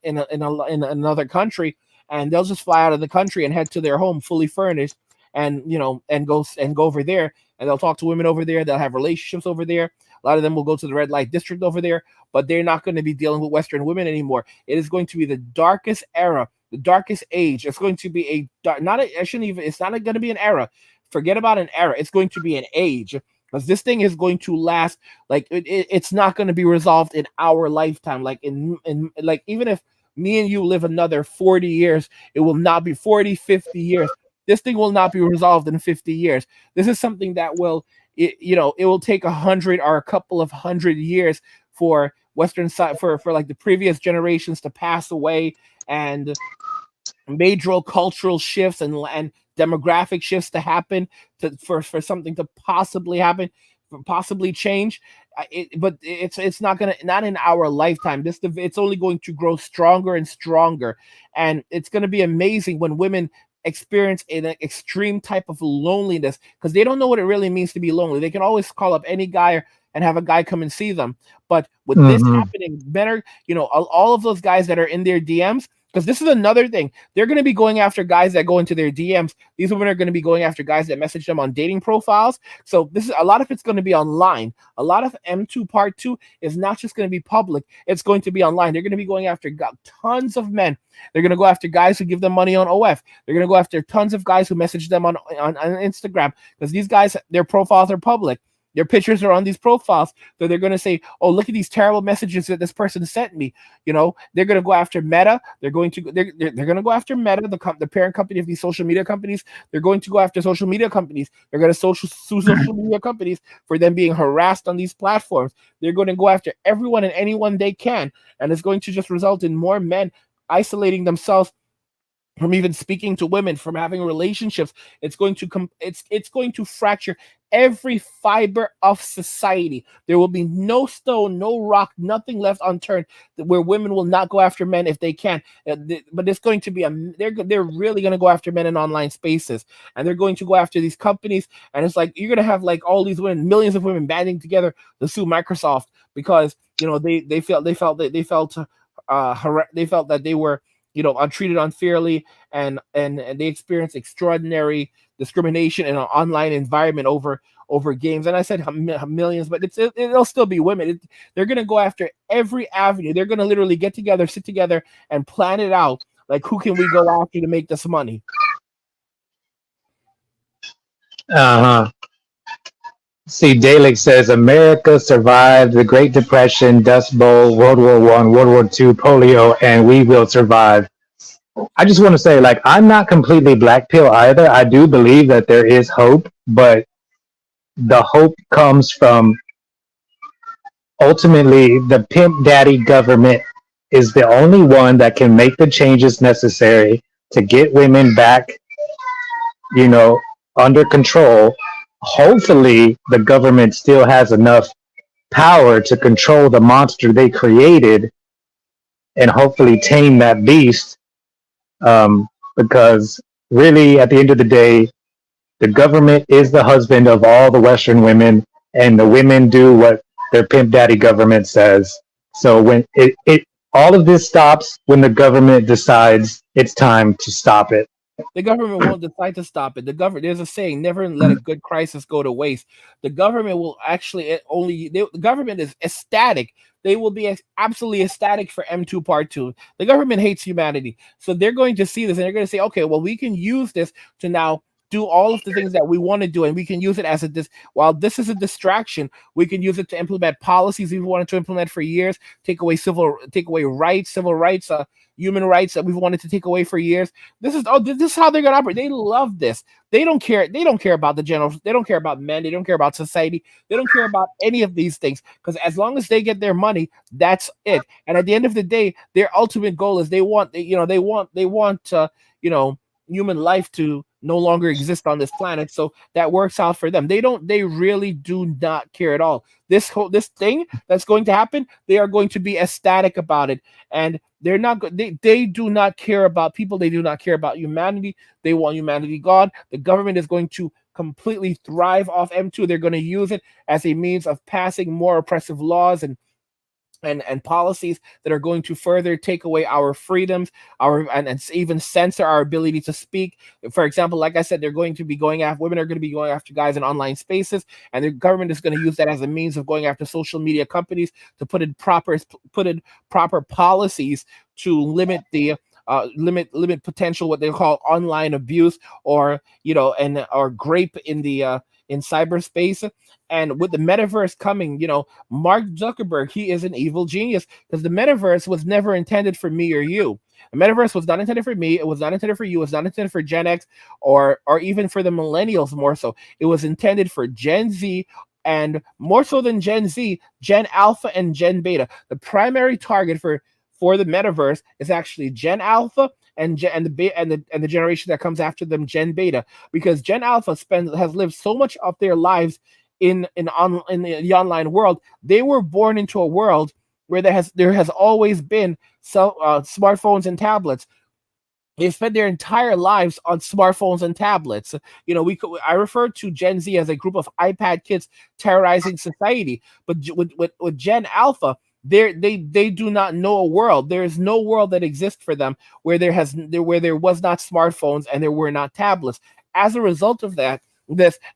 another country, and they'll just fly out of the country and head to their home fully furnished, and and go over there, and they'll talk to women over there. They'll have relationships over there. A lot of them will go to the red light district over there, but they're not going to be dealing with Western women anymore. It is going to be the darkest era, the darkest age. It's going to be I shouldn't even, it's not going to be an era. Forget about an era. It's going to be an age, because this thing is going to last. Like it's not going to be resolved in our lifetime. Like like, even if me and you live another 40 years, it will not be 40, 50 years. This thing will not be resolved in 50 years. This is something that it will take 100 or a couple of 100 years for Western side, for like the previous generations to pass away, and major cultural shifts and demographic shifts to happen, for something to possibly happen, possibly change. But it's not gonna, not in our lifetime. It's only going to grow stronger and stronger, and it's going to be amazing when women experience an extreme type of loneliness because they don't know what it really means to be lonely. They can always call up any guy and have a guy come and see them. But with this Hmm. happening, better, all of those guys that are in their DMs, because this is another thing. They're going to be going after guys that go into their DMs. These women are going to be going after guys that message them on dating profiles. So this is a lot of it's going to be online. A lot of M2 Part 2 is not just going to be public, it's going to be online. They're going to be going after tons of men. They're going to go after guys who give them money on OF. They're going to go after tons of guys who message them on Instagram because these guys, their profiles are public. Their pictures are on these profiles. So they're going to say, "Oh, look at these terrible messages that this person sent me." They're going to go after Meta. They're going to go after Meta, the parent company of these social media companies. They're going to go after social media companies. They're going to sue social media companies for them being harassed on these platforms. They're going to go after everyone and anyone they can, and it's going to just result in more men isolating themselves from even speaking to women, from having relationships. It's going to fracture every fiber of society. There will be no stone, no rock, nothing left unturned where women will not go after men if they can. But it's going to be they're really going to go after men in online spaces, and they're going to go after these companies. And it's like you're going to have like all these women, millions of women banding together to sue Microsoft because they felt that they were untreated unfairly, and they experienced extraordinary discrimination in an online environment over games. And I said millions, but it'll still be women. They're gonna go after every avenue. They're gonna literally get together, sit together, and plan it out. Like, who can we go after to make this money? Uh-huh. See, Dalek says America survived the Great Depression, Dust Bowl, World War I, World War II, polio, and we will survive. I just want to say, like, I'm not completely black pill either. I do believe that there is hope, but the hope comes from ultimately the pimp daddy government is the only one that can make the changes necessary to get women back, you know, under control. Hopefully, the government still has enough power to control the monster they created and hopefully tame that beast. Because really, at the end of the day, the government is the husband of all the Western women, and the women do what their pimp daddy government says. So when it all of this stops when the government decides it's time to stop it. The government won't decide to stop it. There's a saying, never let a good crisis go to waste. The government will actually the government is ecstatic. They will be absolutely ecstatic for M2 Part 2. The government hates humanity. So they're going to see this and they're going to say, okay, well, we can use this to now do all of the things that we want to do, and we can use it as while this is a distraction, we can use it to implement policies we've wanted to implement for years, take away rights, civil rights, human rights that we've wanted to take away for years. This is how they're gonna operate. They love this. They don't care. They don't care about the general. They don't care about men. They don't care about society. They don't care about any of these things because as long as they get their money, that's it. And at the end of the day, their ultimate goal is they want you know human life to no longer exist on this planet. So that works out for them. They really do not care at all. This thing that's going to happen, they are going to be ecstatic about it. And they do not care about people. They do not care about humanity. They want humanity gone. The government is going to completely thrive off M2. They're going to use it as a means of passing more oppressive laws and policies that are going to further take away our freedoms, and even censor our ability to speak. For example, like I said, they're going to be going after women are going to be going after guys in online spaces, and the government is going to use that as a means of going after social media companies to put in proper policies to limit the limit potential what they call online abuse, or or grape in cyberspace. And with the metaverse coming, Mark Zuckerberg, he is an evil genius because the metaverse was never intended for me or you. The metaverse was not intended for me. It was not intended for you. It was not intended for Gen X or even for the millennials more so. It was intended for Gen Z, and more so than Gen Z, Gen Alpha and Gen Beta. The primary target for the metaverse is actually Gen Alpha and the generation that comes after them, Gen Beta, because Gen Alpha has lived so much of their lives in the online world. They were born into a world where there has always been smartphones and tablets. they spend their entire lives on smartphones and tablets. I refer to Gen Z as a group of iPad kids terrorizing society, but with Gen Alpha, they do not know a world. There is no world that exists for them where there was not smartphones and there were not tablets. As a result of that,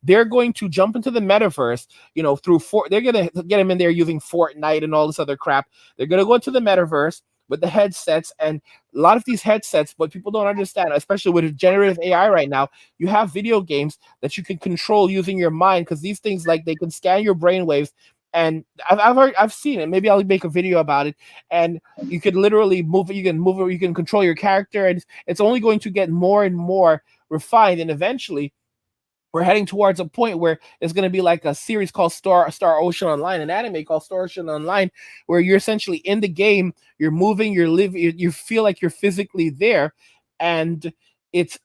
they're going to jump into the metaverse, they're gonna get them in there using Fortnite and all this other crap. They're gonna go into the metaverse with the headsets, and a lot of these headsets, what people don't understand, especially with generative AI right now, you have video games that you can control using your mind, because these things, like, they can scan your brain waves. And I've seen it. Maybe I'll make a video about it. And you can literally move it. You can move it. You can control your character, and it's only going to get more and more refined. And eventually, we're heading towards a point where it's going to be like a series called Star Ocean Online, an anime called Star Ocean Online, where you're essentially in the game, you're moving, you're living, you feel like you're physically there. And that's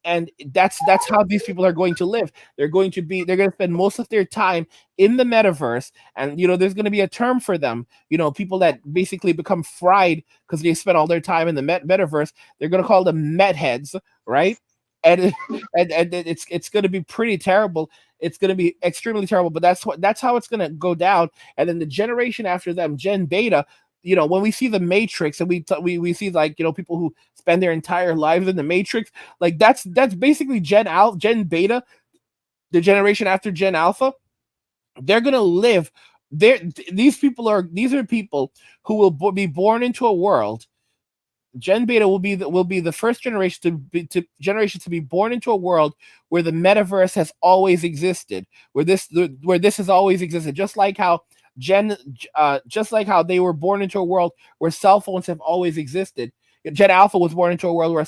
how these people are going to live. They're going to spend most of their time in the metaverse. And there's going to be a term for them, people that basically become fried because they spend all their time in the metaverse. They're going to call them met heads, right? And and it's going to be pretty terrible. It's going to be extremely terrible, but that's how it's going to go down. And then the generation after them, Gen Beta, when we see the Matrix, and we see, like, people who spend their entire lives in the Matrix, like, that's basically Gen Beta, the generation after Gen Alpha. They're going to live there. These are people who will be born into a world. Gen Beta will be the first generation to be born into a world where the metaverse has always existed, where this has always existed, just like how they were born into a world where cell phones have always existed. Gen Alpha was born into a world where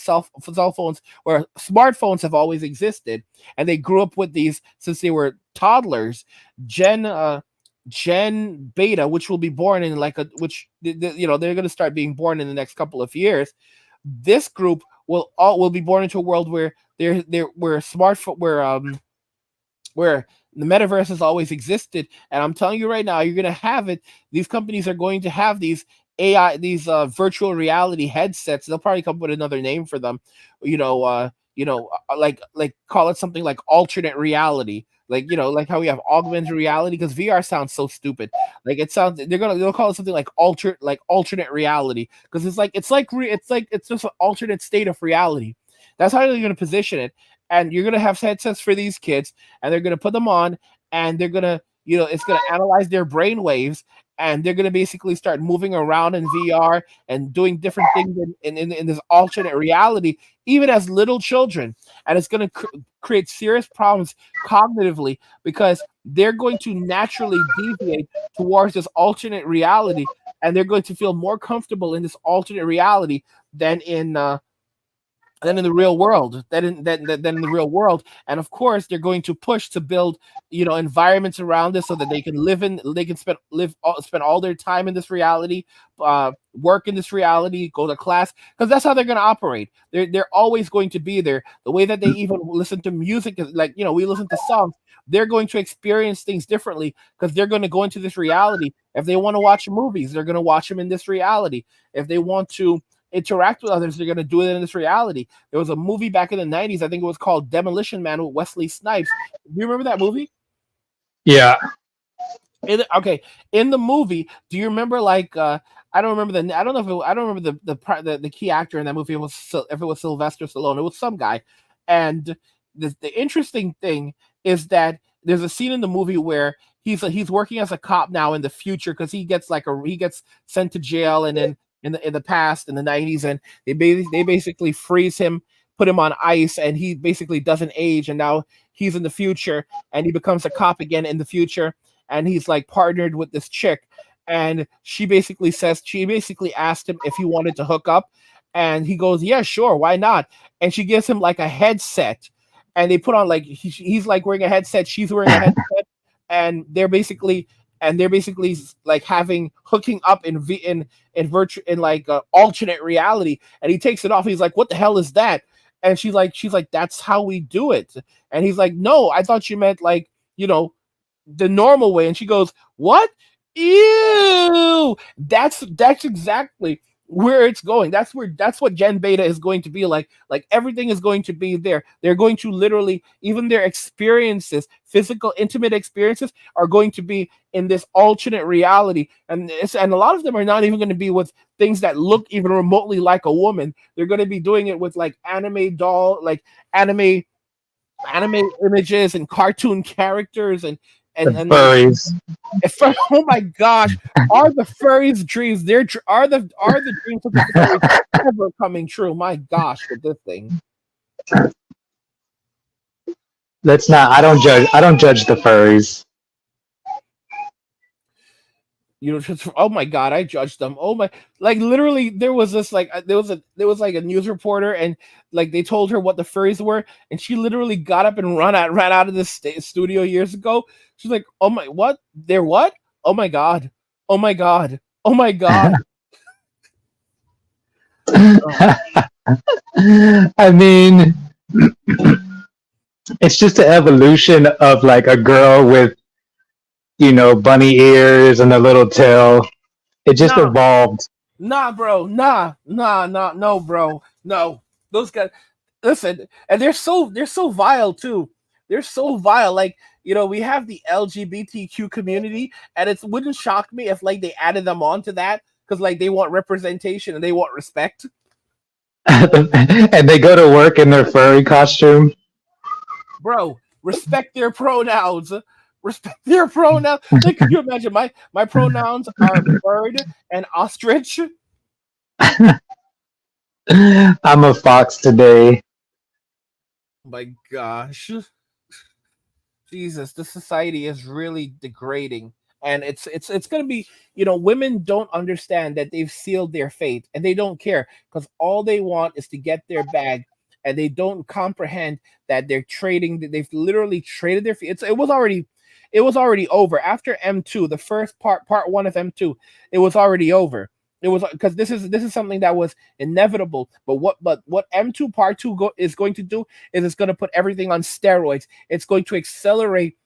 smartphones have always existed, and they grew up with these since they were toddlers. Gen Gen Beta, which will be born in like a which they're going to start being born in the next couple of years. This group will be born into a world where they're where smartphone where the metaverse has always existed. And I'm telling you right now, you're going to have it. These companies are going to have these virtual reality headsets. They'll probably come up with another name for them. Like call it something like alternate reality. Like, like how we have augmented reality, because VR sounds so stupid. Like, they'll call it something like alternate reality, because it's just an alternate state of reality. That's how they're going to position it. And you're going to have headsets for these kids, and they're going to put them on, and they're going to, it's going to analyze their brain waves, and they're going to basically start moving around in VR and doing different things in this alternate reality, even as little children. And it's going to create serious problems cognitively, because they're going to naturally deviate towards this alternate reality, and they're going to feel more comfortable in this alternate reality than in the real world, than in the real world. And of course, they're going to push to build, environments around this, so that they can spend all their time in this reality, work in this reality, go to class, because that's how they're going to operate. They're always going to be there. The way that they even listen to music is like, we listen to songs. They're going to experience things differently, because they're going to go into this reality. If they want to watch movies, they're going to watch them in this reality. If they want to interact with others, they're going to do it in this reality. There was a movie back in the 90s, I think it was called Demolition Man, with Wesley Snipes. Do you remember that movie? Yeah, Okay, in the movie, do you remember, like, I don't remember I don't know if I don't remember the key actor in that movie. If it was Sylvester Stallone, it was some guy. And the interesting thing is that there's a scene in the movie where he's working as a cop now in the future, because he gets sent to jail, and then in the past, in the 90s, and they basically freeze him, put him on ice, and he basically doesn't age, and now he's in the future, and he becomes a cop again in the future, and he's like partnered with this chick. And she basically asked him if he wanted to hook up, and he goes, yeah, sure, why not? And she gives him like a headset, and they put on, like, he's like wearing a headset, she's wearing a headset, and they're basically like hooking up in virtual, in like alternate reality. And he takes it off, he's like, what the hell is that? And she's like, that's how we do it. And he's like, no, I thought you meant, like, the normal way. And she goes, what? Ew. That's exactly where it's going. That's what Gen Beta is going to be like. Like everything is going to be there. They're going to literally, even their experiences, physical, intimate experiences, are going to be in this alternate reality. And a lot of them are not even going to be with things that look even remotely like a woman. They're going to be doing it with like anime doll, like anime anime images and cartoon characters The and like furries. if, oh my gosh, are the furries dreams? Are the dreams of the furries ever coming true? My gosh, with this thing, Let's not. I don't judge. I don't judge the furries. just, oh my god, I judged them. Oh my, like literally, there was this like there was like a news reporter, and like they told her what the furries were, and she literally got up and ran out of the studio years ago. She's like, oh my, what? They're what? Oh my god, oh my god, oh my god. I mean, it's just an evolution of like a girl with, bunny ears and a little tail. It just No, evolved. nah, bro. Nah, no, bro. No. Those guys, listen, and they're so vile too. They're so vile. Like, we have the LGBTQ community, and it wouldn't shock me if like they added them onto that because like they want representation and they want respect. And they go to work in their furry costume. Bro, respect their pronouns. Respect their pronouns. Like, could you imagine my pronouns are bird and ostrich? I'm a fox today. My gosh. Jesus, the society is really degrading, and it's going to be, women don't understand that they've sealed their fate, and they don't care because all they want is to get their bag, and they don't comprehend that they're trading. That they've literally traded their. It was already over after M2, the first part one of M2. It was already over. It was because this is something that was inevitable. But what M2 Part Two is going to do is it's going to put everything on steroids. It's going to accelerate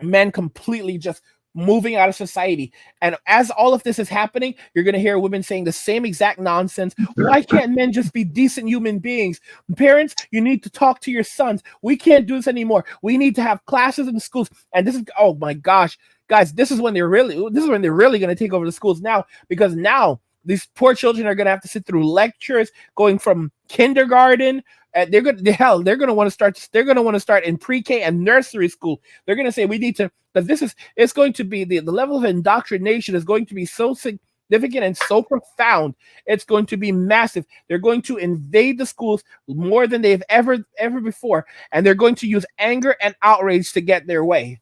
men completely just moving out of society. And as all of this is happening, you're going to hear women saying the same exact nonsense. Why can't men just be decent human beings? Parents, you need to talk to your sons. We can't do this anymore. We need to have classes in schools. And this is, oh my gosh, guys, this is when they're really going to take over the schools now, because now these poor children are going to have to sit through lectures going from kindergarten. They're going to want to start. They're going to want to start in pre-K and nursery school. They're going to say we need to, because it's going to be the level of indoctrination is going to be so significant and so profound. It's going to be massive. They're going to invade the schools more than they've ever before, and they're going to use anger and outrage to get their way.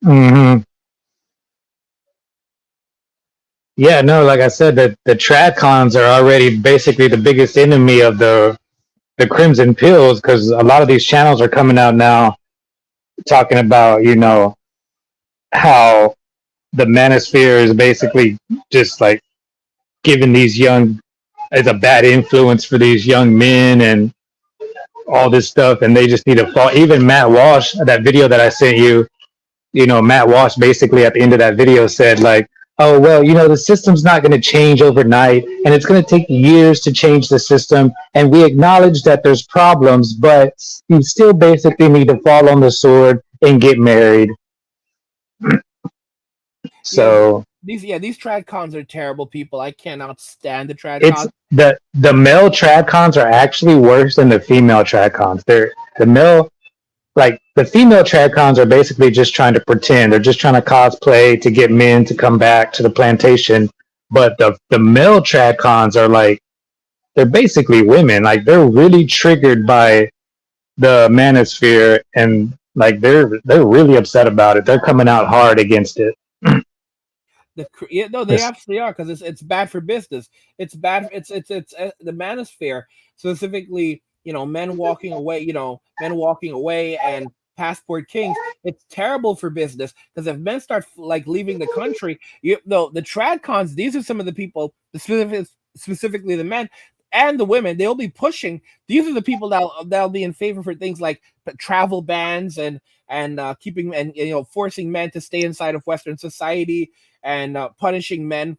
Hmm. Yeah, no, like I said, the tradcons are already basically the biggest enemy of the crimson pills, because a lot of these channels are coming out now talking about, how the manosphere is basically just like giving these young as a bad influence for these young men and all this stuff, and they just need to fall. Even Matt Walsh, that video that I sent you, Matt Walsh basically at the end of that video said like, oh well, the system's not going to change overnight, and it's going to take years to change the system, and we acknowledge that there's problems, but you still basically need to fall on the sword and get married. Yeah, So these trad cons are terrible people. I cannot stand the trad it's cons. the male tradcons are actually worse than the female tradcons. They're the male like the female tradcons are basically just trying to pretend. They're just trying to cosplay to get men to come back to the plantation. But the male tradcons are like they're basically women. Like they're really triggered by the manosphere, and like they're really upset about it. They're coming out hard against it. Yeah, no, they It's, absolutely are, because it's bad for business. It's bad. It's the manosphere, specifically. Men walking away and passport kings. It's terrible for business, because if men start like leaving the country, the trad cons. These are some of the people, specifically the men and the women. They'll be pushing. These are the people that'll be in favor for things like travel bans and keeping and forcing men to stay inside of Western society, and punishing men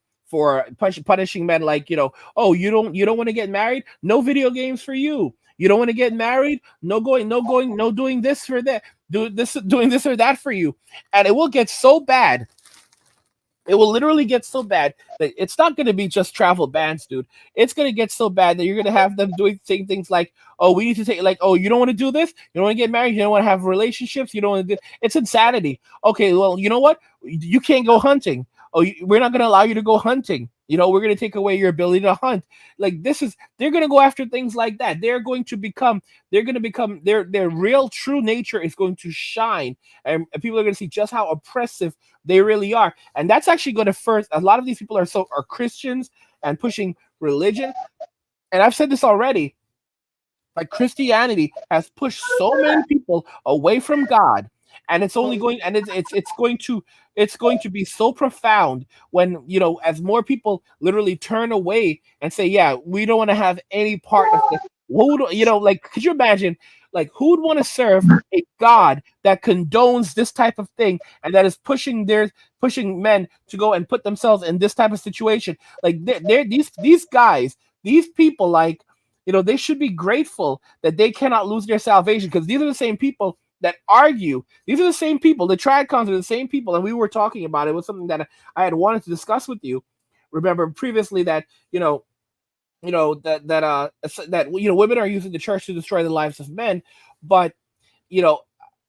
punishing men, like, oh, you don't want to get married, no video games for you. You don't want to get married, no doing this for that, doing this or that for you. And it will get so bad, it will literally get so bad that it's not going to be just travel bans, dude. It's going to get so bad that you're going to have them saying things like, "Oh, we need to take, like, oh, you don't want to do this, you don't want to get married, you don't want to have relationships, you don't want to do." It's insanity. Okay, well, you know what? You can't go hunting. Oh, we're not going to allow you to go hunting. We're going to take away your ability to hunt. Like, they're going to go after things like that. They're going to become their real true nature is going to shine, and people are going to see just how oppressive they really are. And that's actually going to first. A lot of these people are Christians and pushing religion. And I've said this already. Like, Christianity has pushed so many people away from God, and it's only going and it's going to be so profound when, as more people literally turn away and say, yeah, we don't want to have any part of this. Like, could you imagine, like, who would want to serve a God that condones this type of thing and that is pushing men to go and put themselves in this type of situation? Like, these guys, these people, like, they should be grateful that they cannot lose their salvation, because these are the same people that argue. These are the same people. The Tradcons are the same people, and we were talking about it. It was something that I had wanted to discuss with you. Remember previously that women are using the church to destroy the lives of men, but you know,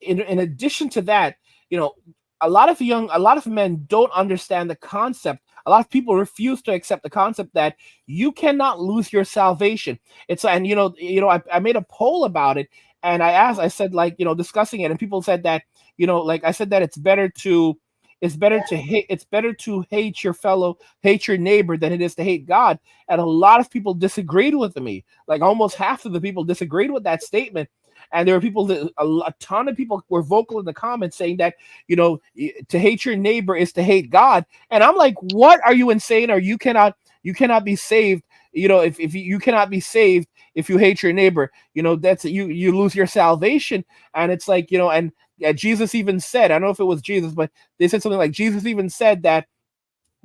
in addition to that, you know, a lot of men don't understand the concept. A lot of people refuse to accept the concept that you cannot lose your salvation. It's and I made a poll about it, and I said, like, discussing it, and people said that, like I said, that it's better to hate your neighbor than it is to hate God. And a lot of people disagreed with me. Like, almost half of the people disagreed with that statement. And there were people that a ton of people were vocal in the comments saying that, to hate your neighbor is to hate God. And I'm like, what? Are you insane? Or you cannot be saved. If you cannot be saved if you hate your neighbor, that's you lose your salvation. And it's like, and Jesus even said, I don't know if it was Jesus, but they said something like, Jesus even said that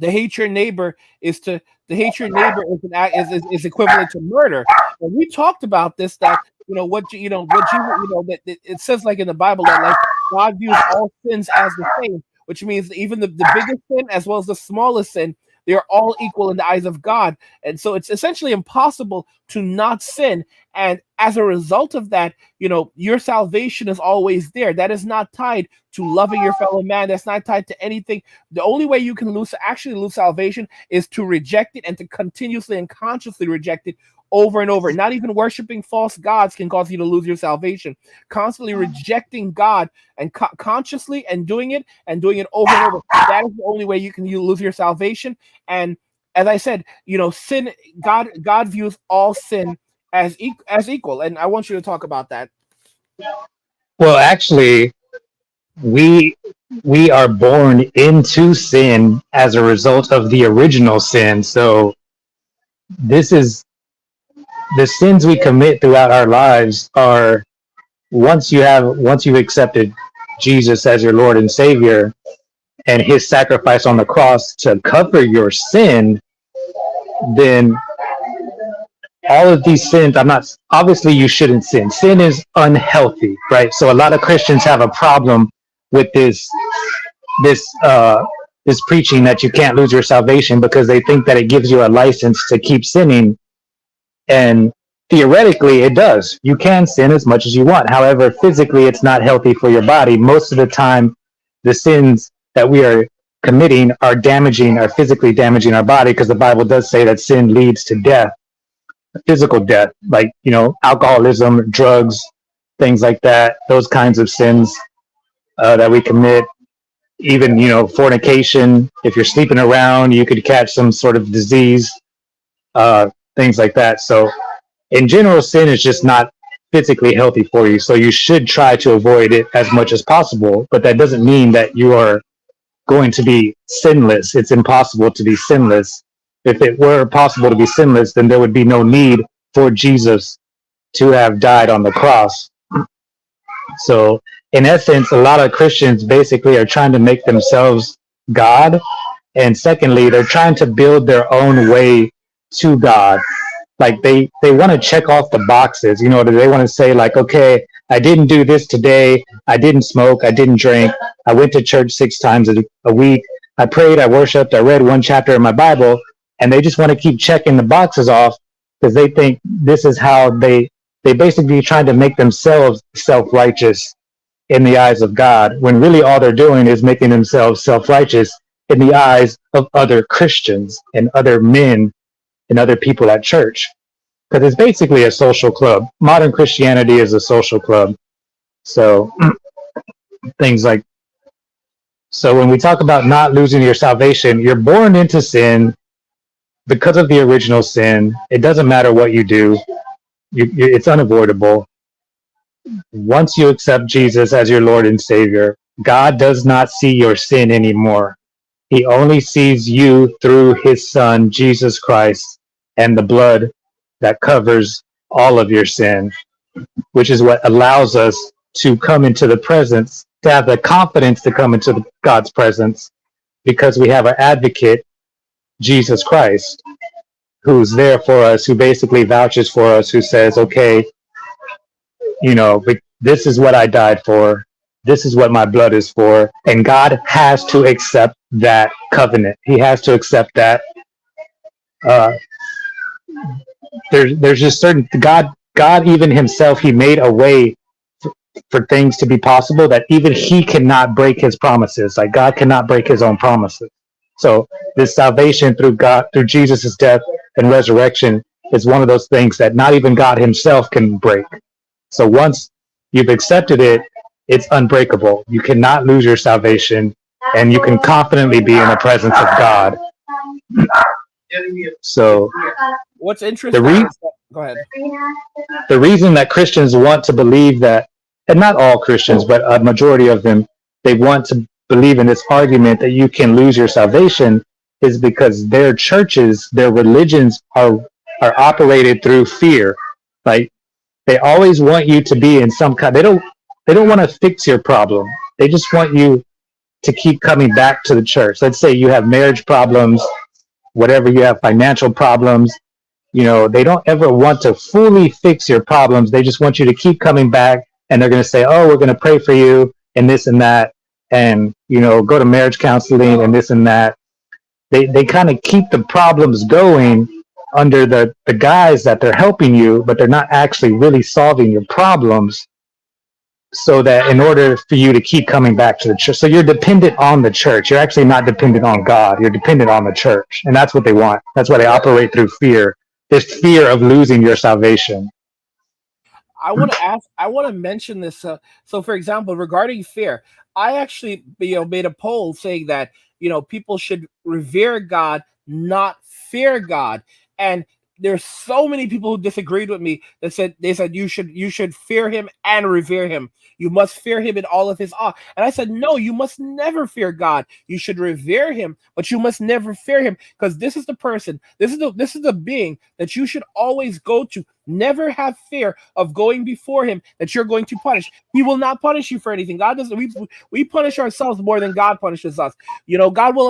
to hate your neighbor to hate your neighbor is an act is equivalent to murder. And we talked about this, that what Jesus, that it says, like, in the Bible, that, like, God views all sins as the same, which means that even the biggest sin as well as the smallest sin, they are all equal in the eyes of God. And so it's essentially impossible to not sin. And as a result of that, your salvation is always there. That is not tied to loving your fellow man. That's not tied to anything. The only way you can actually lose salvation is to reject it, and to continuously and consciously reject it over and over. Not even worshiping false gods can cause you to lose your salvation. Constantly rejecting God and consciously and doing it over and over. That is the only way you lose your salvation. And as I said, sin. God views all sin as equal. And I want you to talk about that. Well, actually, we we are born into sin as a result of the original sin. So this is the sins we commit throughout our lives are once you've accepted Jesus as your Lord and Savior and his sacrifice on the cross to cover your sin, then all of these sins, I'm not, obviously you shouldn't sin. Sin is unhealthy, right? So a lot of Christians have a problem with this this preaching that you can't lose your salvation, because they think that it gives you a license to keep sinning. And theoretically it does. You can sin as much as you want. However, physically it's not healthy for your body. Most of the time the sins that we are committing are physically damaging our body, because the Bible does say that sin leads to death, physical death, like, alcoholism, drugs, things like that, those kinds of sins that we commit. Even, fornication, if you're sleeping around, you could catch some sort of disease, things like that. So in general, sin is just not physically healthy for you. So you should try to avoid it as much as possible. But that doesn't mean that you are going to be sinless. It's impossible to be sinless. If it were possible to be sinless, then there would be no need for Jesus to have died on the cross. So in essence, a lot of Christians basically are trying to make themselves God And secondly, they're trying to build their own way to God. Like they want to check off the boxes. You know, they want to say like, okay, I didn't do this today. I didn't smoke. I didn't drink. I went to church 6 times a week. I prayed. I worshiped. I read one chapter of my Bible. And they just want to keep checking the boxes off because they think this is how they basically trying to make themselves self-righteous in the eyes of God, when really all they're doing is making themselves self-righteous in the eyes of other Christians and other men and other people at church. Because it's basically a social club. Modern Christianity is a social club. So things like, so when we talk about not losing your salvation, you're born into sin because of the original sin. It doesn't matter what you do. It's unavoidable. Once you accept Jesus as your Lord and Savior, God does not see your sin anymore. He only sees you through his Son, Jesus Christ, and the blood that covers all of your sin, which is what allows us to come into the presence, to have the confidence to come into God's presence, because we have an advocate, Jesus Christ, who's there for us, who basically vouches for us, who says, okay, you know, this is what I died for. This is what my blood is for. And God has to accept that covenant. He has to accept that. Uh, there's just certain God even himself, he made a way for things to be possible that even he cannot break his promises. Like God cannot break his own promises. So this salvation through God, through Jesus' death and resurrection, is one of those things that not even God himself can break. So once you've accepted it, it's unbreakable. You cannot lose your salvation, and you can confidently be in the presence of God. So What's the interesting re- is that, go ahead. the reason that Christians want to believe that, and not all Christians, but a majority of them, they want to believe in this argument that you can lose your salvation, is because their churches, their religions are operated through fear. Like they always want you to be in some kind. They don't want to fix your problem. They just want you to keep coming back to the church. Let's say you have marriage problems, whatever, you have financial problems. You know, they don't ever want to fully fix your problems. They just want you to keep coming back, and they're going to say, oh, we're going to pray for you and this and that, and, you know, go to marriage counseling and this and that. They kind of keep the problems going under the guise that they're helping you, but they're not actually really solving your problems, so that in order for you to keep coming back to the church. So you're dependent on the church. You're actually not dependent on God. You're dependent on the church. And that's what they want. That's why they operate through fear. This fear of losing your salvation. I want to ask. I want to mention this. So, for example, regarding fear, I actually, made a poll saying that people should revere God, not fear God, and there's so many people who disagreed with me that said you should fear him and revere him. You must fear him in all of his awe. And I said, no, you must never fear God. You should revere him, but you must never fear him, because this is the person, this is the being that you should always go to. Never have fear of going before him that you're going to punish. He will not punish you for anything. God doesn't. We punish ourselves more than God punishes us. God will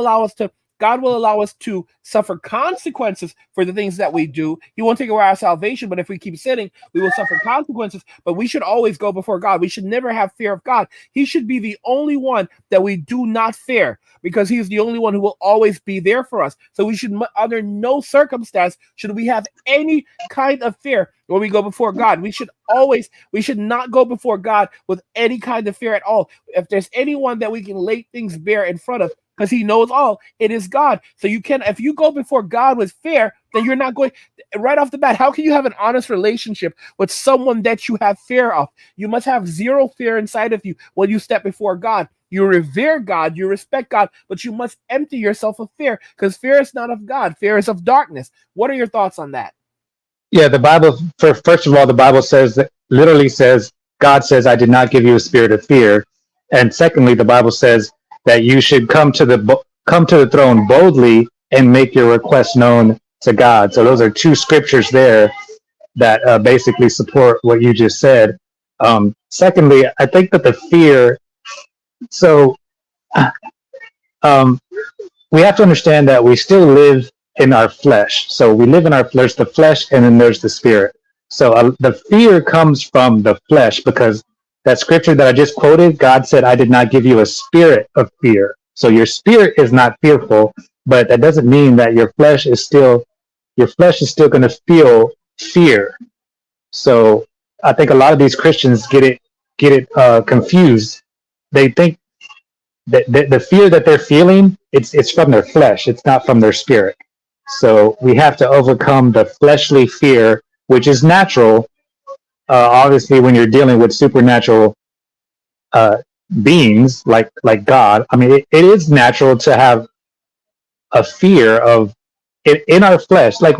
allow us to suffer consequences for the things that we do. He won't take away our salvation, but if we keep sinning, we will suffer consequences. But we should always go before God. We should never have fear of God. He should be the only one that we do not fear, because he's the only one who will always be there for us. So we should, under no circumstance, should we have any kind of fear when we go before God. We should not go before God with any kind of fear at all. If there's anyone that we can lay things bare in front of, because he knows all, it is God. So if you go before God with fear, then you're not going, right off the bat, how can you have an honest relationship with someone that you have fear of? You must have zero fear inside of you when you step before God. You revere God, you respect God, but you must empty yourself of fear, because fear is not of God. Fear is of darkness. What are your thoughts on that? Yeah, the Bible, first of all, the Bible says, that literally says, God says, I did not give you a spirit of fear. And secondly, the Bible says that you should come to the throne boldly and make your request known to God. So those are two scriptures there that basically support what you just said. Secondly, I think that the fear, so um, we have to understand that we still live in our flesh. So we live in our flesh, the flesh, and then there's the spirit. So the fear comes from the flesh because that scripture that I just quoted, God said, I did not give you a spirit of fear. So your spirit is not fearful, but that doesn't mean that your flesh is still going to feel fear. So I think a lot of these Christians get it confused. They think the fear that they're feeling, it's from their flesh. It's not from their spirit. So we have to overcome the fleshly fear, which is natural. Obviously, when you're dealing with supernatural uh, beings like God, I mean, it is natural to have a fear of it in our flesh. Like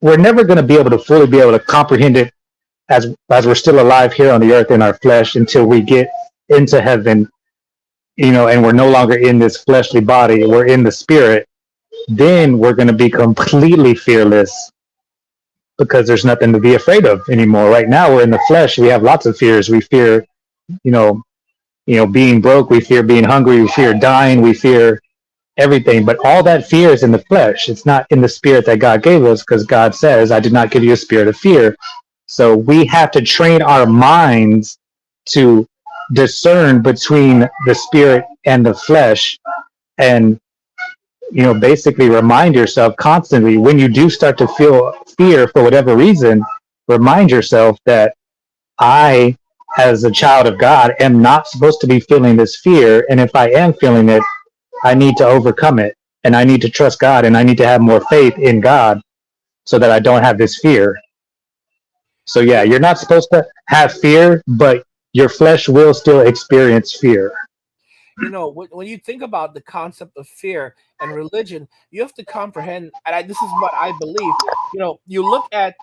we're never going to be able to fully be able to comprehend it as we're still alive here on the earth in our flesh until we get into heaven, and we're no longer in this fleshly body, we're in the spirit. Then we're going to be completely fearless because there's nothing to be afraid of anymore. Right now we're in the flesh, we have lots of fears. We fear, you know being broke, we fear being hungry, we fear dying, we fear everything. But all that fear is in the flesh. It's not in the spirit that God gave us, because God says, I did not give you a spirit of fear. So we have to train our minds to discern between the spirit and the flesh, and basically remind yourself constantly when you do start to feel fear for whatever reason, remind yourself that I, as a child of God, am not supposed to be feeling this fear. And if I am feeling it, I need to overcome it, and I need to trust God, and I need to have more faith in God so that I don't have this fear. So yeah, You you're not supposed to have fear, but your flesh will still experience fear. when you think about the concept of fear and religion, you have to comprehend, and this is what I believe. You look at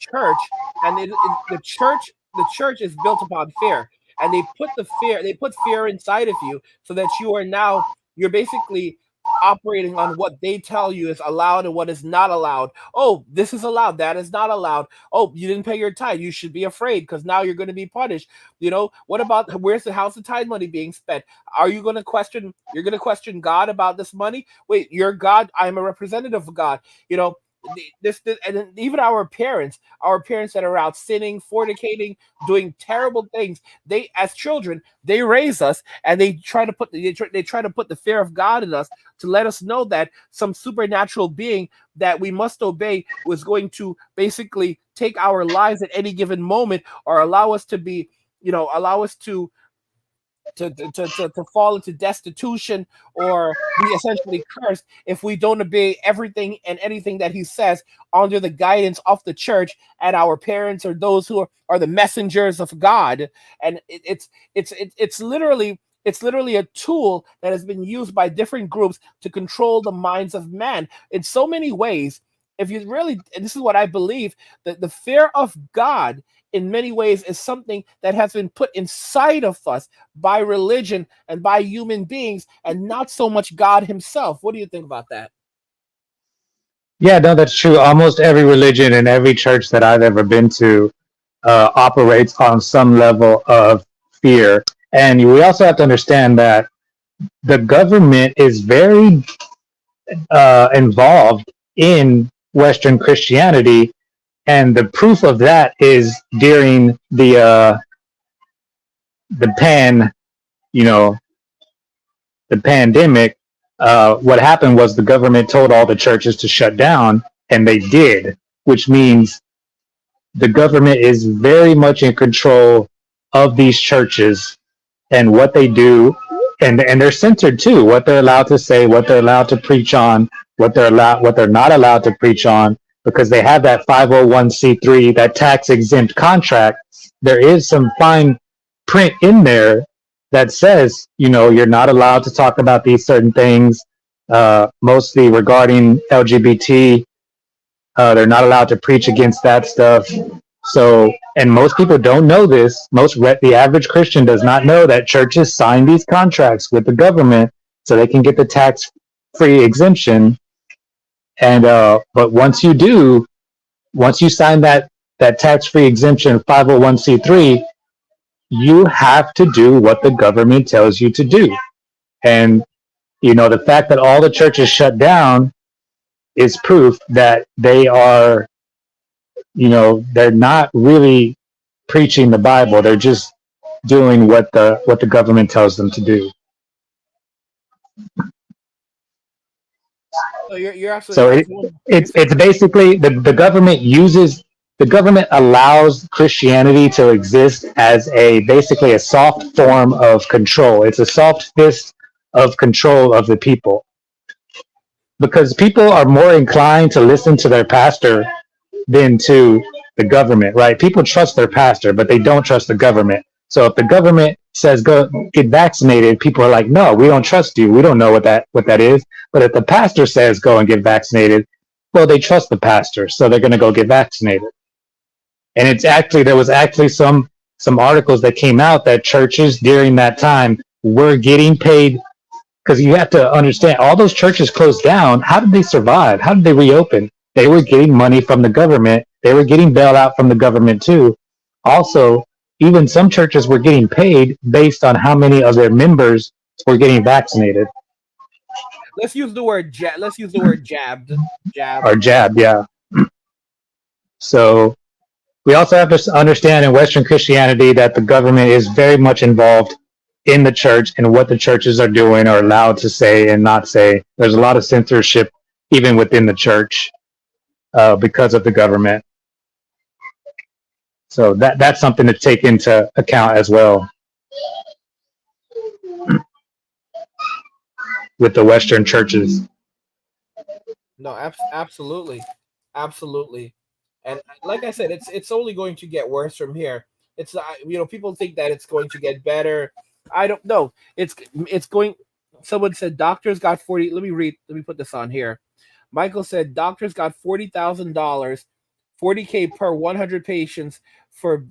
church, and the church is built upon fear, and they put fear inside of you so that you're basically operating on what they tell you is allowed and what is not allowed. Oh, this is allowed, that is not allowed. Oh, you didn't pay your tithe, you should be afraid because now you're going to be punished. What about, how's the tithe money being spent? You're going to question God about this money? Wait, you're God, I'm a representative of God. you know this, and then even our parents that are out sinning, fornicating, doing terrible things. They, as children, they raise us, and they try to put the fear of God in us to let us know that some supernatural being that we must obey was going to basically take our lives at any given moment, or allow us to be, allow us to fall into destitution, or be essentially cursed if we don't obey everything and anything that he says under the guidance of the church and our parents, or those who are the messengers of God. And it's literally a tool that has been used by different groups to control the minds of man in so many ways. If you really, and this is what I believe, that the fear of God in many ways is something that has been put inside of us by religion and by human beings, and not so much God himself. What do you think about that? Yeah, no, that's true. Almost every religion and every church that I've ever been to operates on some level of fear. And we also have to understand that the government is very involved in Western Christianity, and the proof of that is during the you know, the pandemic. What happened was the government told all the churches to shut down, and they did, which means the government is very much in control of these churches and what they do, and they're censored too. What they're allowed to say, what they're allowed to preach on, what they're not allowed to preach on, because they have that 501c3, that tax exempt contract. There is some fine print in there that says, you're not allowed to talk about these certain things, mostly regarding LGBT. They're not allowed to preach against that stuff. So, and most people don't know this. The average Christian does not know that churches sign these contracts with the government so they can get the tax-free exemption. And but once you sign that tax-free exemption 501c3, you have to do what the government tells you to do. And The fact that all the churches shut down is proof that they are, they're not really preaching the Bible. They're just doing what the government tells them to do. So you're absolutely So right. So you're it's basically the government uses the government allows Christianity to exist as a basically a soft form of control. It's a soft fist of control of the people because people are more inclined to listen to their pastor than to the government, right? People trust their pastor, but they don't trust the government. So if the government says go get vaccinated, people are like, no, we don't trust you. We don't know what that is. But if the pastor says go and get vaccinated, well, they trust the pastor, so they're going to go get vaccinated. And there was actually some articles that came out that churches during that time were getting paid because you have to understand all those churches closed down. How did they survive? How did they reopen? They were getting money from the government. They were getting bailout from the government too. Also, even some churches were getting paid based on how many of their members were getting vaccinated let's use the word jabbed. or Jabbed. jabbed. Yeah. So we also have to understand in Western Christianity that the government is very much involved in the church and what the churches are doing or allowed to say and not say. There's a lot of censorship even within the church because of the government. So that's something to take into account as well with the Western churches. No, absolutely, absolutely. And like I said, it's only going to get worse from here. It's people think that it's going to get better. I don't know. It's going. Someone said doctors got 40. Let me read. Let me put this on here. Michael said doctors got $40,000, 40K per 100 patients for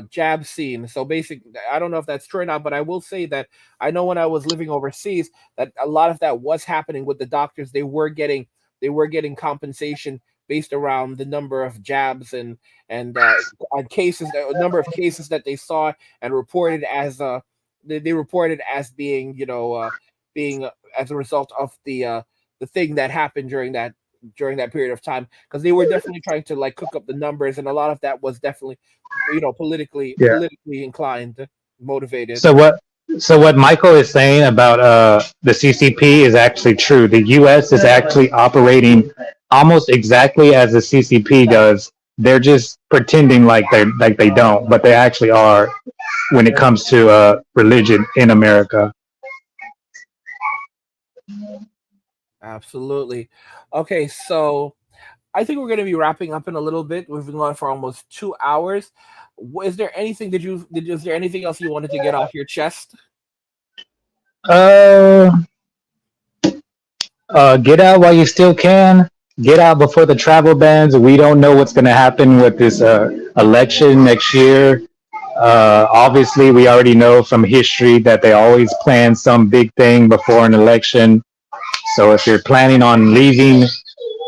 jab scene. So basic. I don't know if that's true or not, but I will say that I know when I was living overseas that a lot of that was happening with the doctors. They were getting compensation based around the number of jabs and on cases, a number of cases that they saw and reported as they reported as being being as a result of the thing that happened during that period of time, because they were definitely trying to like cook up the numbers, and a lot of that was definitely politically Yeah. politically inclined, motivated. So what Michael is saying about the CCP is actually true. The U.S. is actually operating almost exactly as the CCP does. They're just pretending like they don't, but they actually are when it comes to religion in America. Absolutely. Okay, so I think we're going to be wrapping up in a little bit. We've been going for almost 2 hours. Is there anything is there anything else you wanted to get off your chest? Uh, get out while you still can. Get out before the travel bans. We don't know what's going to happen with this election next year. Obviously, we already know from history that they always plan some big thing before an election. So if you're planning on leaving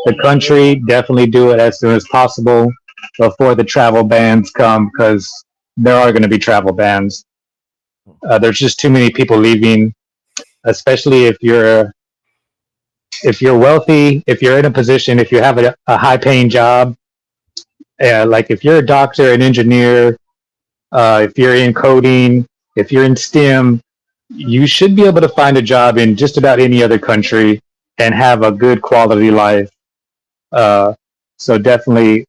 the country, definitely do it as soon as possible before the travel bans come, because there are going to be travel bans. There's just too many people leaving, especially if you're wealthy, if you're in a position, if you have a high paying job, like if you're a doctor, an engineer, if you're in coding, if you're in STEM, you should be able to find a job in just about any other country and have a good quality life. Uh, so definitely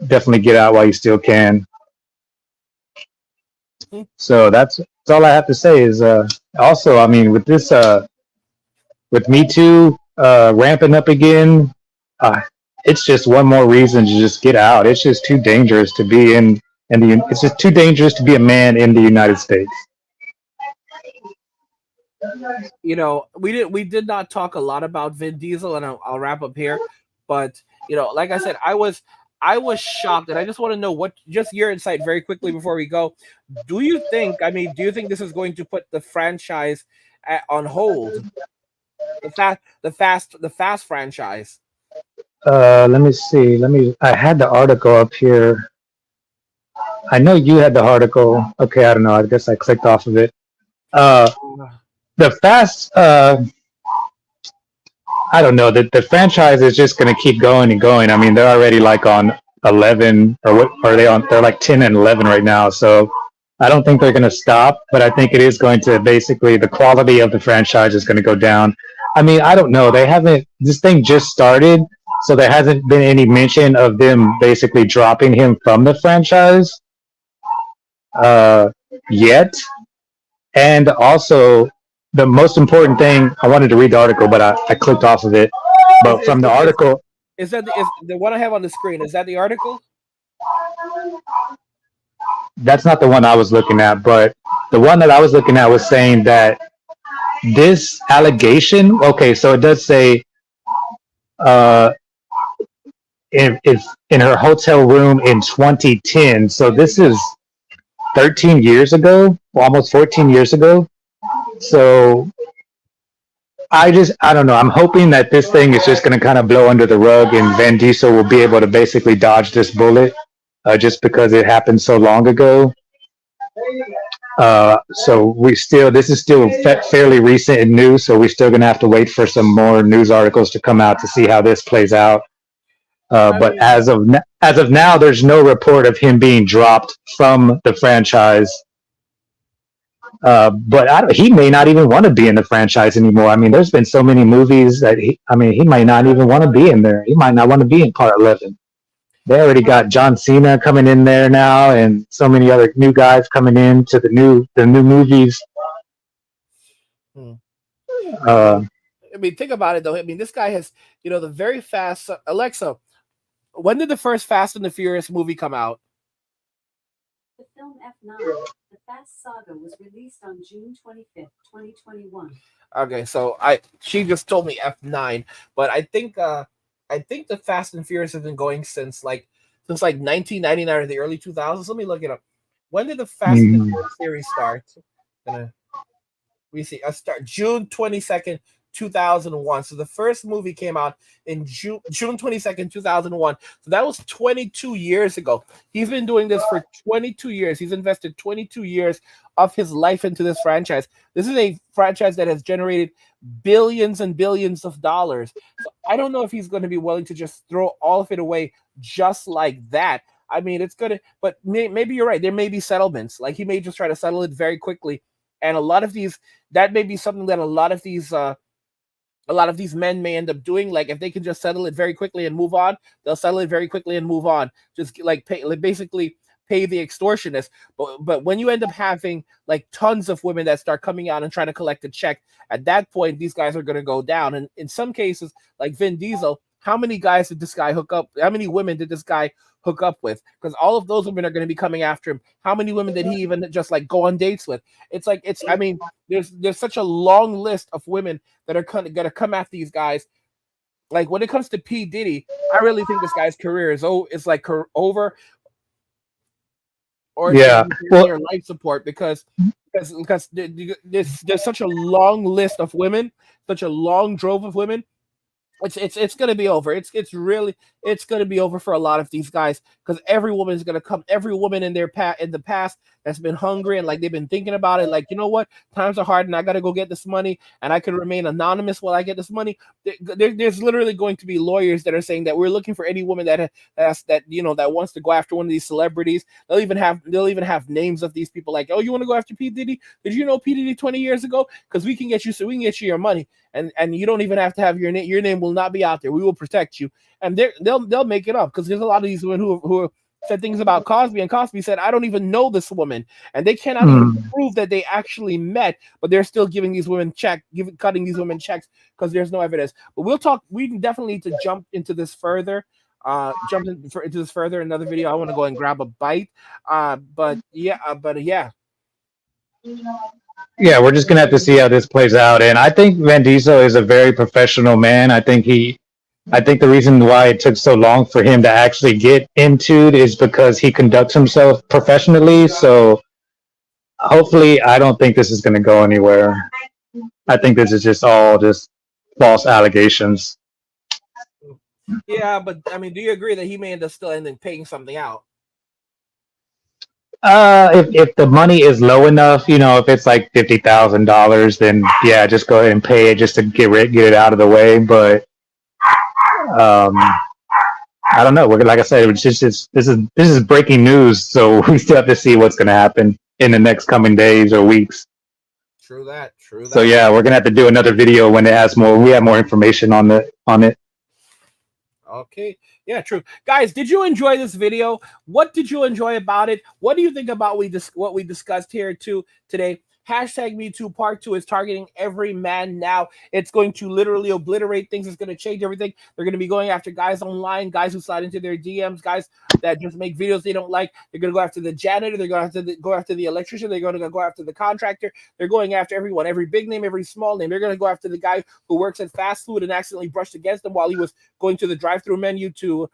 get out while you still can. So that's all I have to say is also, I mean, with Me Too ramping up again, uh, it's just one more reason to just get out. It's just too dangerous to be it's just too dangerous to be a man in the United States. We did not talk a lot about Vin Diesel, and I'll wrap up here. But like I said, I was shocked, and I just want to know what just your insight very quickly before we go. Do you think this is going to put the franchise on hold? The fast franchise. Let me see. I had the article up here. I know you had the article. Okay, I don't know. I guess I clicked off of it. Uh, Uh, the fast. I don't know. The franchise is just going to keep going and going. I mean, they're already like on 11 or what are they on? They're like 10 and 11 right now. So I don't think they're going to stop, but I think it is going to basically the quality of the franchise is going to go down. I mean, I don't know. They haven't, this thing just started. So there hasn't been any mention of them basically dropping him from the franchise uh, yet. And also, the most important thing, I wanted to read the article, but I clicked off of it. Is But is from the is article, is that is the one I have on the screen? Is that the article? that's not the one I was looking at, but the one that I was looking at was saying that this allegation, okay, so it does say uh, if in her hotel room in 2010, so this is 13 years ago, almost 14 years ago. So I don't know. I'm hoping that this thing is just going to kind of blow under the rug, and Van Diesel will be able to basically dodge this bullet, just because it happened so long ago. So this is still fairly recent in news, so we're still going to have to wait for some more news articles to come out to see how this plays out. I But mean, as of now, there's no report of him being dropped from the franchise. But he may not even want to be in the franchise anymore. I mean, there's been so many movies that he might not even want to be in there. He might not want to be in part 11. They already got John Cena coming in there now, and so many other new guys coming in to the new movies. hmm. I Uh, mean, think about it though. I mean, this guy has, the very fast. Alexa, when did the first Fast and the Furious movie come out? The film F9, The Fast Saga, was released on June 25th, 2021. Okay, so she just told me F9, but I think the Fast and Furious has been going since 1999 or the early 2000s. Let me look it up. When did the Fast and the mm, Furious series start? Gonna we see a start June 22nd, 2001. So the first movie came out in June 22nd, 2001. So that was 22 years ago. He's been doing this for 22 years. He's invested 22 years of his life into this franchise. This is a franchise that has generated billions and billions of dollars. So I don't know if he's going to be willing to just throw all of it away just like that. I mean, it's gonna, but maybe you're right. There may be settlements. Like he may just try to settle it very quickly, and a lot of these, that may be something that a lot of these men may end up doing. Like if they can just settle it very quickly and move on, they'll settle it very quickly and move on. Just like pay, like basically pay the extortionist. But when you end up having like tons of women that start coming out and trying to collect a check, at that point these guys are going to go down. And in some cases, like Vin Diesel, how many guys did this guy hook up? How many women did this guy hook up with? Because all of those women are going to be coming after him. How many women did he even just like go on dates with? It's like it's. I mean, there's such a long list of women that are going to come after these guys. Like when it comes to P Diddy, I really think this guy's career is like over, or it's going to yeah. be Well, near life support because there's such a long list of women, such a long drove of women. It's gonna be over. It's gonna be over for a lot of these guys because every woman is gonna come. Every woman in in the past that's been hungry and like they've been thinking about it. Like, you know what, times are hard and I gotta go get this money and I can remain anonymous while I get this money. There's literally going to be lawyers that are saying that we're looking for any woman that wants to go after one of these celebrities. They'll even have names of these people. Like, oh, you want to go after P Diddy? Did you know P Diddy 20 years ago? Because we can get you, so we can get you your money, and you don't even have to have your name. Your name will not be out there. We will protect you, and they'll make it up because there's a lot of these women who said things about Cosby, and Cosby said, I don't even know this woman, and they cannot even mm, prove that they actually met, but they're still giving these women cutting these women checks because there's no evidence. But we'll talk. We definitely need to jump into this further. Into this further in another video. I want to go and grab a bite. But yeah. yeah, we're just gonna have to see how this plays out. And I think Van Diesel is a very professional man. I think the reason why it took so long for him to actually get into it is because he conducts himself professionally. So hopefully, I don't think this is going to go anywhere. I think this is just all just false allegations. Yeah, but I mean, do you agree that he may end up still ending paying something out? If the money is low enough, if it's like $50,000, then yeah, just go ahead and pay it just to get it out of the way. But Um, I don't know. We're like I said, it's just this is breaking news, so we still have to see what's going to happen in the next coming days or weeks. True that. True So that. yeah, we're gonna have to do another video when it has more. We have more information on it. Okay. Yeah, true. Guys, did you enjoy this video? What did you enjoy about it? What do you think about what we discussed here too today? Hashtag Me Too Part 2 is targeting every man now. It's going to literally obliterate things. It's going to change everything. They're going to be going after guys online, guys who slide into their DMs, guys that just make videos they don't like. They're going to go after the janitor. They're going to go after the electrician. They're going to go after the contractor. They're going after everyone, every big name, every small name. They're going to go after the guy who works at fast food and accidentally brushed against them while he was going to the drive-through menu to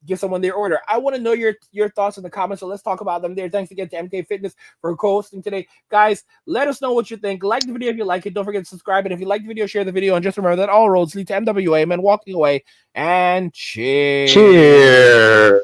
give someone their order. I want to know your thoughts in the comments, so let's talk about them there. Thanks again to MK Fitness for co-hosting today. Guys, let us know what you think. Like the video if you like it. Don't forget to subscribe. And if you like the video, share the video. And just remember that all roads lead to MWA, men walking away. And cheers. Cheers.